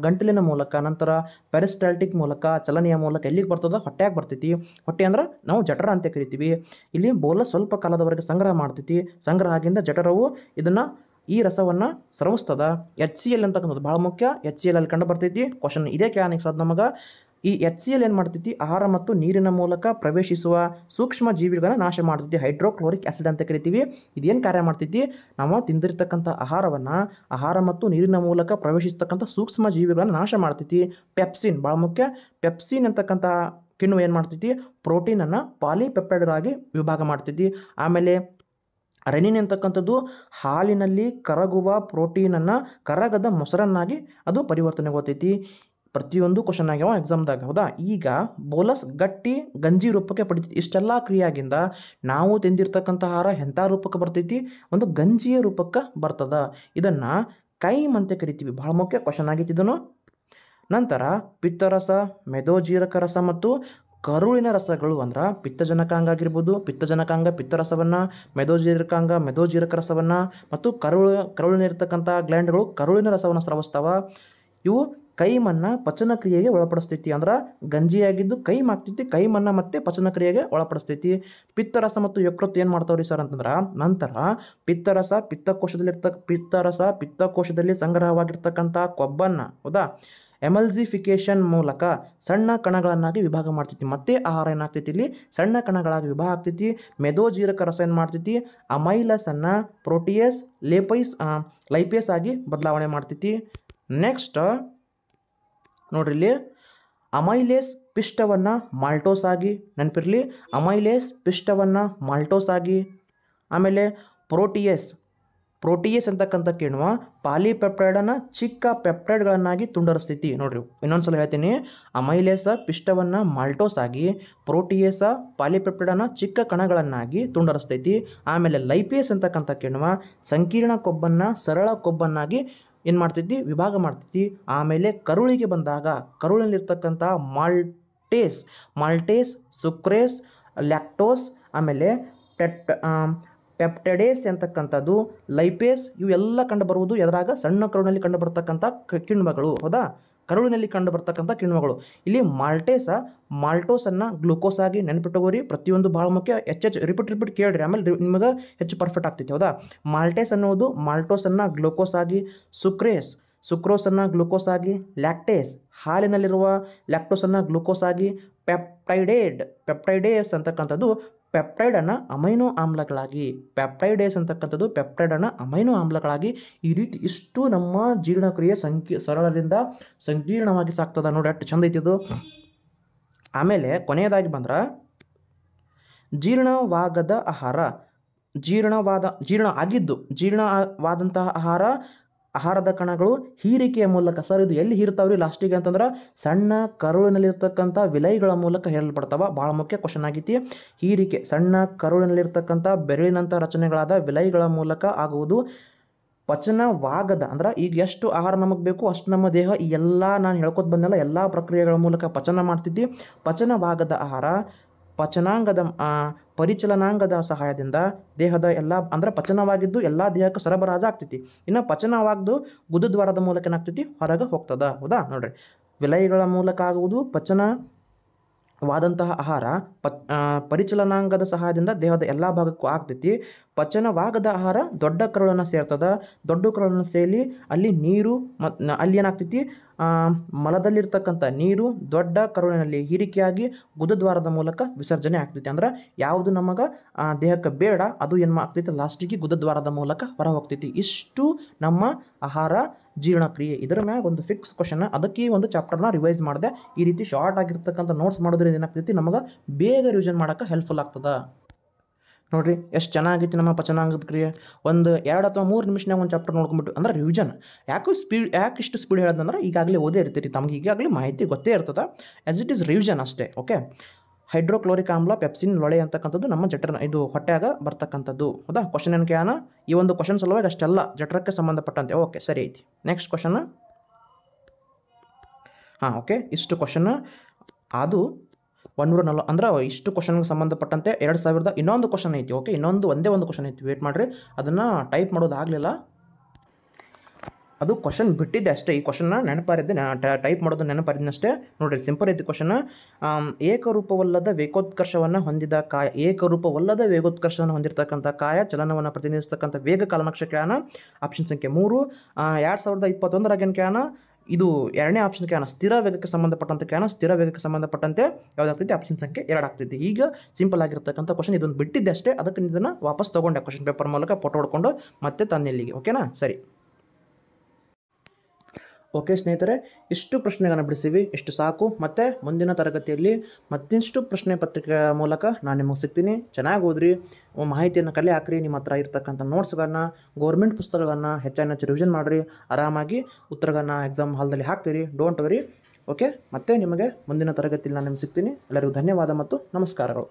ಗಂಟಲಿನ ಮೂಲಕ ನಂತರ ಪ್ಯಾರಿಸ್ಟಾಲ್ಟಿಕ್ ಮೂಲಕ ಚಲನೆಯ ಮೂಲಕ ಎಲ್ಲಿಗೆ ಬರ್ತದ ಹೊಟ್ಟೆಗೆ ಬರ್ತೈತಿ. ಹೊಟ್ಟೆ ಅಂದ್ರೆ ನಾವು ಜಠರ ಅಂತ ಕರಿತೀವಿ. ಇಲ್ಲಿ ಬೋಲಸ್ ಸ್ವಲ್ಪ ಕಾಲದವರೆಗೆ ಸಂಗ್ರಹ ಮಾಡ್ತೈತಿ. ಸಂಗ್ರಹ ಆಗಿಂದ ಜಠರವು ಇದನ್ನು ಈ ರಸವನ್ನು ಸ್ರವಿಸ್ತದ. HCl ಅಂತಕ್ಕಂಥದ್ದು ಭಾಳ ಮುಖ್ಯ. HCl ಅಲ್ಲಿ ಕಂಡು ಬರ್ತೈತಿ. ಕ್ವಶನ್ ಇದೇ ಕೇಳಾನಿಕ್ಸ್ ಅದು ನಮಗೆ. ಈ HCl ಏನು ಮಾಡ್ತೈತಿ ಆಹಾರ ಮತ್ತು ನೀರಿನ ಮೂಲಕ ಪ್ರವೇಶಿಸುವ ಸೂಕ್ಷ್ಮ ಜೀವಿಗಳನ್ನು ನಾಶ ಮಾಡ್ತೈತಿ. ಹೈಡ್ರೋಕ್ಲೋರಿಕ್ ಆಸಿಡ್ ಅಂತ ಕರಿತೀವಿ. ಇದೇನು ಕಾರ್ಯ ಮಾಡ್ತೈತಿ ನಾವು ತಿಂದಿರ್ತಕ್ಕಂಥ ಆಹಾರ ಮತ್ತು ನೀರಿನ ಮೂಲಕ ಪ್ರವೇಶಿಸ್ತಕ್ಕಂಥ ಸೂಕ್ಷ್ಮ ಜೀವಿಗಳನ್ನು ನಾಶ ಮಾಡ್ತೈತಿ. ಪೆಪ್ಸಿನ್ ಭಾಳ ಮುಖ್ಯ. ಪೆಪ್ಸಿನ್ ಅಂತಕ್ಕಂಥ ಕಿಣ್ವ ಏನು ಮಾಡ್ತೈತಿ ಪ್ರೋಟೀನನ್ನು ಪಾಲಿಪೆಪ್ಟೈಡ್ಗಳಾಗಿ ವಿಭಾಗ ಮಾಡ್ತೈತಿ. ಆಮೇಲೆ ರೆನಿನ್ ಅಂತಕ್ಕಂಥದ್ದು ಹಾಲಿನಲ್ಲಿ ಕರಗುವ ಪ್ರೋಟೀನನ್ನು ಕರಗದ ಮೊಸರನ್ನಾಗಿ ಅದು ಪರಿವರ್ತನೆಗೊಳ್ತೈತಿ. ಪ್ರತಿಯೊಂದು ಕ್ವಶನ್ ಆಗ್ಯಾವ ಎಕ್ಸಾಮ್ದಾಗ ಹೌದಾ. ಈಗ ಬೋಲಸ್ ಗಟ್ಟಿ ಗಂಜಿ ರೂಪಕ್ಕೆ ಪಡಿತೈತಿ. ಇಷ್ಟೆಲ್ಲ ಕ್ರಿಯಾಗಿಂದ ನಾವು ತಿಂದಿರ್ತಕ್ಕಂಥ ಆಹಾರ ಎಂಥ ರೂಪಕ್ಕೆ ಬರ್ತೈತಿ ಒಂದು ಗಂಜಿಯ ರೂಪಕ್ಕೆ ಬರ್ತದ. ಇದನ್ನು ಕೈಮ್ ಅಂತ ಕರಿತೀವಿ. ಭಾಳ ಮುಖ್ಯ ಕ್ವಶನ್ ಆಗೈತಿ ಇದನ್ನು. ನಂತರ ಪಿತ್ತರಸ ಮೆದೋಜೀರಕ ರಸ ಮತ್ತು ಕರುಳಿನ ರಸಗಳು ಅಂದ್ರೆ ಪಿತ್ತಜನಕಾಂಗ ಆಗಿರ್ಬೋದು. ಪಿತ್ತಜನಕಾಂಗ ಪಿತ್ತರಸವನ್ನು, ಮೆದೋಜೀರಕ ರಸವನ್ನು ಮತ್ತು ಕರುಳಿನಿರ್ತಕ್ಕಂಥ ಗ್ಲ್ಯಾಂಡ್ಗಳು ಕರುಳಿನ ರಸವನ್ನು ಸ್ರವಿಸ್ತಾವ. ಇವು ಕೈಮನ್ನು ಪಚನ ಕ್ರಿಯೆಗೆ ಒಳಪಡಿಸ್ತೈತಿ. ಅಂದ್ರೆ ಗಂಜಿಯಾಗಿದ್ದು ಕೈಮ್ ಆಗ್ತೈತಿ. ಕೈಮನ್ನು ಮತ್ತೆ ಪಚನ ಕ್ರಿಯೆಗೆ ಒಳಪಡಿಸ್ತೈತಿ. ಪಿತ್ತರಸ ಮತ್ತು ಯಕೃತ್ತು ಏನು ಮಾಡ್ತಾವ್ರಿ ಸರ್ ಅಂತಂದ್ರೆ ನಂತರ ಪಿತ್ತಕೋಶದಲ್ಲಿ ಸಂಗ್ರಹವಾಗಿರ್ತಕ್ಕಂಥ ಕೊಬ್ಬನ್ನು ಹೌದಾ ಎಮಲ್ಸಿಫಿಕೇಶನ್ ಮೂಲಕ ಸಣ್ಣ ಕಣಗಳನ್ನಾಗಿ ವಿಭಾಗ ಮಾಡ್ತೈತಿ. ಮತ್ತೆ ಆಹಾರ ಏನಾಗ್ತೈತಿ ಇಲ್ಲಿ ಸಣ್ಣ ಕಣಗಳಾಗಿ ವಿಭಾಗ ಆಗ್ತೈತಿ. ಮೆದೋಜೀರಕ ರಸ ಏನು ಮಾಡ್ತೈತಿ ಅಮೈಲಸನ್ನು ಪ್ರೋಟಿಯೇಸ್ ಲೈಪೇಸ್ ಆಗಿ ಬದಲಾವಣೆ ಮಾಡ್ತೈತಿ. ನೆಕ್ಸ್ಟ್ ನೋಡ್ರಿ ಇಲ್ಲಿ ಅಮೈಲೇಸ್ ಪಿಷ್ಟವನ್ನು ಮಾಲ್ಟೋಸ್ ಆಗಿ ನೆನಪಿರಲಿ. ಅಮೈಲೇಸ್ ಪಿಷ್ಟವನ್ನು ಮಾಲ್ಟೋಸ್ ಆಗಿ ಆಮೇಲೆ ಪ್ರೋಟಿಯೇಸ್ ಅಂತಕ್ಕಂಥ ಕಿಣ್ವ ಪಾಲಿಪೆಪ್ಟೈಡನ್ನು ಚಿಕ್ಕ ಪೆಪ್ಟೈಡ್ಗಳನ್ನಾಗಿ ತುಂಡರಿಸ್ತೈತಿ. ನೋಡ್ರಿ ಇನ್ನೊಂದ್ಸಲ ಹೇಳ್ತೀನಿ. ಅಮೈಲೇಸ ಪಿಷ್ಟವನ್ನು ಮಾಲ್ಟೋಸ್ ಆಗಿ ಪ್ರೋಟಿಯೇಸ ಪಾಲಿಪೆಪ್ಟೈಡನ್ನು ಚಿಕ್ಕ ಕಣಗಳನ್ನಾಗಿ ತುಂಡರಿಸ್ತೈತಿ. ಆಮೇಲೆ ಲೈಪೇಸ್ ಅಂತಕ್ಕಂಥ ಕಿಣ್ವ ಸಂಕೀರ್ಣ ಕೊಬ್ಬನ್ನು ಸರಳ ಕೊಬ್ಬನ್ನಾಗಿ ಏನು ಮಾಡ್ತೈತಿ ವಿಭಾಗ ಮಾಡ್ತೈತಿ. ಆಮೇಲೆ ಕರುಳಿಗೆ ಬಂದಾಗ ಕರುಳಲ್ಲಿರ್ತಕ್ಕಂಥ ಮಾಲ್ಟೇಸ್ ಸುಕ್ರೇಸ್ ಲ್ಯಾಕ್ಟೋಸ್ ಆಮೇಲೆ ಪೆಪ್ಟೈಡೇಸ್ ಅಂತಕ್ಕಂಥದ್ದು ಲೈಪೇಸ್ ಇವೆಲ್ಲ ಕಂಡು ಬರುವುದು ಎದುರಾಗ ಸಣ್ಣ ಕರುಳಿನಲ್ಲಿ ಕಂಡು ಬರ್ತಕ್ಕಂಥ ಕಿಣ್ವಗಳು ಹೌದಾ. ಕರುಳಿನಲ್ಲಿ ಕಂಡು ಬರ್ತಕ್ಕಂಥ ಕಿಣ್ವಗಳು. ಇಲ್ಲಿ ಮಾಲ್ಟೋಸನ್ನು ಗ್ಲೂಕೋಸ್ ಆಗಿ ನೆನಪಿಟ್ಟುಕೋರಿ. ಪ್ರತಿಯೊಂದು ಭಾಳ ಮುಖ್ಯ. ರಿಪೀಟ್ ಕೇಳ್ರಿ ಆಮೇಲೆ ನಿಮಗೆ ಹೆಚ್ಚು ಪರ್ಫೆಕ್ಟ್ ಆಗ್ತೈತಿ ಹೌದಾ. ಮಾಲ್ಟೋಸನ್ನು ಗ್ಲೂಕೋಸ್ ಆಗಿ, ಸುಕ್ರೋಸನ್ನು ಗ್ಲೂಕೋಸ್ ಆಗಿ, ಲ್ಯಾಕ್ಟೇಸ್ ಹಾಲಿನಲ್ಲಿರುವ ಲ್ಯಾಕ್ಟೋಸನ್ನು ಗ್ಲೂಕೋಸ್ ಆಗಿ, ಪೆಪ್ಟೈಡೇಸ್ ಅಂತಕ್ಕಂಥದ್ದು ಪೆಪ್ಟೈಡನ್ನು ಅಮೈನೋ ಆಮ್ಲಗಳಾಗಿ ಈ ರೀತಿ ಇಷ್ಟು ನಮ್ಮ ಜೀರ್ಣಕ್ರಿಯೆ ಸರಳರಿಂದ ಸಂಕೀರ್ಣವಾಗಿ ಸಾಕ್ತದ. ನೋಡಿ ಅಷ್ಟು ಚಂದ ಐತಿ ಇದು. ಆಮೇಲೆ ಕೊನೆಯದಾಗಿ ಬಂದ್ರೆ ಜೀರ್ಣವಾದಂತಹ ಆಹಾರದ ಕಣಗಳು ಹೀರಿಕೆಯ ಮೂಲಕ ಸರ್ ಇದು ಎಲ್ಲಿ ಹೀರ್ತಾವ್ರಿ ಲಾಸ್ಟಿಗೆ ಅಂತಂದ್ರೆ ಸಣ್ಣ ಕರುಳಿನಲ್ಲಿರ್ತಕ್ಕಂಥ ವಿಲೈಗಳ ಮೂಲಕ ಹೇರಲ್ಪಡ್ತಾವ. ಭಾಳ ಮುಖ್ಯ ಕ್ವಶನ್ ಆಗೈತಿ. ಹೀರಿಕೆ ಸಣ್ಣ ಕರುಳಿನಲ್ಲಿರ್ತಕ್ಕಂಥ ಬೆರಳಿನಂಥ ರಚನೆಗಳಾದ ವಿಲೈಗಳ ಮೂಲಕ ಆಗುವುದು. ಪಚನವಾಗದ ಅಂದ್ರೆ ಈಗ ಎಷ್ಟು ಆಹಾರ ನಮಗೆ ಬೇಕು ಅಷ್ಟು ನಮ್ಮ ದೇಹ ಈ ಎಲ್ಲ ನಾನು ಹೇಳ್ಕೊತ ಬಂದೆಲ್ಲ ಎಲ್ಲ ಪ್ರಕ್ರಿಯೆಗಳ ಮೂಲಕ ಪಚನ ಮಾಡ್ತಿದ್ದಿ. ಪಚನವಾಗದ ಆಹಾರ ಪರಿಚಲನಾಂಗದ ಸಹಾಯದಿಂದ ದೇಹದ ಎಲ್ಲ ಅಂದ್ರೆ ಪಚನವಾಗಿದ್ದು ಎಲ್ಲ ದೇಹಕ್ಕೆ ಸರಬರಾಜು ಆಗ್ತೈತಿ. ಇನ್ನು ಪಚನವಾಗದು ಗುದದ್ವಾರದ ಮೂಲಕ ಏನಾಗ್ತೈತಿ ಹೊರಗೆ ಹೋಗ್ತದ ಹೌದಾ. ನೋಡ್ರಿ ವಿಲೈಗಳ ಮೂಲಕ ಆಗುವುದು ವಾದಂತಹ ಆಹಾರ ಪರಿಚಲನಾಂಗದ ಸಹಾಯದಿಂದ ದೇಹದ ಎಲ್ಲ ಭಾಗಕ್ಕೂ ಆಗ್ತೈತಿ. ಪಚನವಾಗದ ಆಹಾರ ದೊಡ್ಡ ಕರುಳನ್ನು ಸೇರ್ತದ. ದೊಡ್ಡ ಕರುಳನ್ನು ಸೇರಿ ಅಲ್ಲಿ ನೀರು ಅಲ್ಲಿ ಏನಾಗ್ತೈತಿ, ಮಲದಲ್ಲಿರ್ತಕ್ಕಂಥ ನೀರು ದೊಡ್ಡ ಕರುಳಿನಲ್ಲಿ ಹೀರಿಕೆಯಾಗಿ ಗುದದ್ವಾರದ ಮೂಲಕ ವಿಸರ್ಜನೆ ಆಗ್ತೈತಿ. ಅಂದ್ರೆ ಯಾವುದು ನಮಗೆ ದೇಹಕ್ಕೆ ಬೇಡ ಅದು ಏನು ಆಗ್ತೈತಿ, ಲಾಸ್ಟಿಗೆ ಗುದದ್ವಾರದ ಮೂಲಕ ಹೊರ ಹೋಗ್ತೈತಿ. ಇಷ್ಟು ನಮ್ಮ ಆಹಾರ ಜೀರ್ಣಕ್ರಿಯೆ. ಇದರ ಮ್ಯಾಗ ಒಂದು ಫಿಕ್ಸ್ ಕ್ವಶನ್, ಅದಕ್ಕೆ ಒಂದು ಚಾಪ್ಟರ್ನ ರಿವೈಸ್ ಮಾಡಿದೆ. ಈ ರೀತಿ ಶಾರ್ಟ್ ಆಗಿರ್ತಕ್ಕಂಥ ನೋಟ್ಸ್ ಮಾಡೋದ್ರಿಂದ ಏನಾಗ್ತೈತಿ, ನಮಗೆ ಬೇಗ ರಿವಿಷನ್ ಮಾಡೋಕೆ ಹೆಲ್ಪ್ಫುಲ್ ಆಗ್ತದೆ. ನೋಡಿರಿ ಎಷ್ಟು ಚೆನ್ನಾಗೈತಿ ನಮ್ಮ ಪಚನಾಂಗದ ಕ್ರಿಯೆ. ಒಂದು 2 ಅಥವಾ 3 ನಿಮಿಷನಾಗ ಒಂದು ಚಾಪ್ಟರ್ ನೋಡ್ಕೊಂಬಿಟ್ಟು ಅಂದ್ರೆ ರಿವಿಷನ್. ಯಾಕೆ ಇಷ್ಟು ಸ್ಪೀಡ್ ಹೇಳೋದಂದ್ರೆ ಈಗಾಗಲೇ ಓದೇ ಇರ್ತೀರಿ, ತಮಗೆ ಈಗಾಗಲೇ ಮಾಹಿತಿ ಗೊತ್ತೇ ಇರ್ತದೆ. ಆ್ಯಸ್ ಇಟ್ ಈಸ್ ರಿವಿಷನ್ ಅಷ್ಟೇ. ಓಕೆ, ಹೈಡ್ರೋಕ್ಲೋರಿಕ್ ಆಮ್ಲ, ಪೆಪ್ಸಿನ್, ಲೊಳೆ ಅಂತಕ್ಕಂಥದ್ದು ನಮ್ಮ ಜಠರ ಇದು ಹೊಟ್ಟೆಯಾಗ ಬರ್ತಕ್ಕಂಥದ್ದು. ಹೌದಾ? ಕ್ವಶನ್ ಏನಕ್ಕೆ ಈ ಒಂದು ಕ್ವಶನ್ ಸಲುವಾಗಿ ಅಷ್ಟೆಲ್ಲ ಜಠರಕ್ಕೆ ಸಂಬಂಧಪಟ್ಟಂತೆ. ಓಕೆ, ಸರಿ ಐತಿ. Next question. ಓಕೆ, ಇಷ್ಟು ಕ್ವಶನ್ ಅದು 140 ಅಂದ್ರೆ ಇಷ್ಟು ಕ್ವಶನ್ಗೆ ಸಂಬಂಧಪಟ್ಟಂತೆ 2000 ಇನ್ನೊಂದು ಕ್ವಶನ್ ಐತಿ. ಓಕೆ, ಒಂದೇ ಒಂದು ಕ್ವಶನ್ ಐತಿ, ವೇಟ್ ಮಾಡಿರಿ. ಅದನ್ನು ಟೈಪ್ ಮಾಡೋದಾಗಲಿಲ್ಲ, ಅದು ಕ್ವಶನ್ ಬಿಟ್ಟಿದ್ದೆ ಅಷ್ಟೇ. ಈ ಕ್ವಶನ್ನ ನೆನಪಾರಿದ್ದೆ, ಟೈಪ್ ಮಾಡೋದು ನೆನಪಾರಿದ್ದಷ್ಟೇ. ನೋಡಿರಿ, ಸಿಂಪಲ್ ಐತಿ ಕ್ವಶನ್. ಏಕರೂಪವಲ್ಲದ ವೇಗೋತ್ಕರ್ಷವನ್ನು ಹೊಂದಿದ ಕಾಯ, ಏಕರೂಪವಲ್ಲದ ವೇಗೋತ್ಕರ್ಷವನ್ನು ಹೊಂದಿರತಕ್ಕಂಥ ಕಾಯ ಚಲನವನ್ನು ಪ್ರತಿನಿಧಿಸ್ತಕ್ಕಂಥ ವೇಗ ಕಾಲನಕ್ಷ ಕ್ಯಾನ. ಆಪ್ಷನ್ ಸಂಖ್ಯೆ 3. 2021 ಕ್ಯಾನ. ಇದು 2ನೇ ಆಪ್ಷನ್ ಕ್ಯಾನ. ಸ್ಥಿರ ವೇಗಕ್ಕೆ ಸಂಬಂಧಪಟ್ಟಂತೆ ಕ್ಯಾನ. ಸ್ಥಿರ ವೇಗಕ್ಕೆ ಸಂಬಂಧಪಟ್ಟಂತೆ ಯಾವುದಾಗ್ತೈತಿ, ಆಪ್ಷನ್ ಸಂಖ್ಯೆ 2 ಆಗ್ತೈತಿ. ಈಗ ಸಿಂಪಲ್ ಆಗಿರ್ತಕ್ಕಂಥ ಕ್ವಶನ್, ಇದೊಂದು ಬಿಟ್ಟಿದ್ದೆ ಅಷ್ಟೇ. ಅದಕ್ಕೆ ಇದನ್ನು ವಾಪಸ್ ತೊಗೊಂಡೆ ಕ್ವಶನ್ ಪೇಪರ್ ಮೂಲಕ ಫೋಟೋ ಹೊಡ್ಕೊಂಡು ಮತ್ತೆ ತಂದಿಲ್ಲಿಗೆ. ಓಕೆನಾ? ಸರಿ. ಓಕೆ ಸ್ನೇಹಿತರೆ, ಇಷ್ಟು ಪ್ರಶ್ನೆಗಳನ್ನು ಬಿಡಿಸಿವಿ, ಇಷ್ಟು ಸಾಕು. ಮತ್ತು ಮುಂದಿನ ತರಗತಿಯಲ್ಲಿ ಮತ್ತಿಷ್ಟು ಪ್ರಶ್ನೆ ಪತ್ರಿಕೆ ಮೂಲಕ ನಾನು ನಿಮಗೆ ಸಿಗ್ತೀನಿ. ಚೆನ್ನಾಗಿ ಓದ್ರಿ, ಮಾಹಿತಿಯನ್ನು ಕಲೆ ಹಾಕ್ರಿ. ನಿಮ್ಮ ಹತ್ರ ಇರ್ತಕ್ಕಂಥ ನೋಟ್ಸ್ಗಳನ್ನ, ಗೌರ್ಮೆಂಟ್ ಪುಸ್ತಕಗಳನ್ನು ಹೆಚ್ಚು ರಿವಿಷನ್ ಮಾಡಿರಿ. ಆರಾಮಾಗಿ ಉತ್ತರಗಳನ್ನ ಎಕ್ಸಾಮ್ ಹಾಲ್ದಲ್ಲಿ ಹಾಕ್ತೀರಿ. Don't worry. ಓಕೆ, ಮತ್ತೆ ನಿಮಗೆ ಮುಂದಿನ ತರಗತಿಯಲ್ಲಿ ನಾನು ನಿಮ್ಗೆ ಸಿಗ್ತೀನಿ. ಎಲ್ಲರಿಗೂ ಧನ್ಯವಾದ ಮತ್ತು ನಮಸ್ಕಾರಗಳು.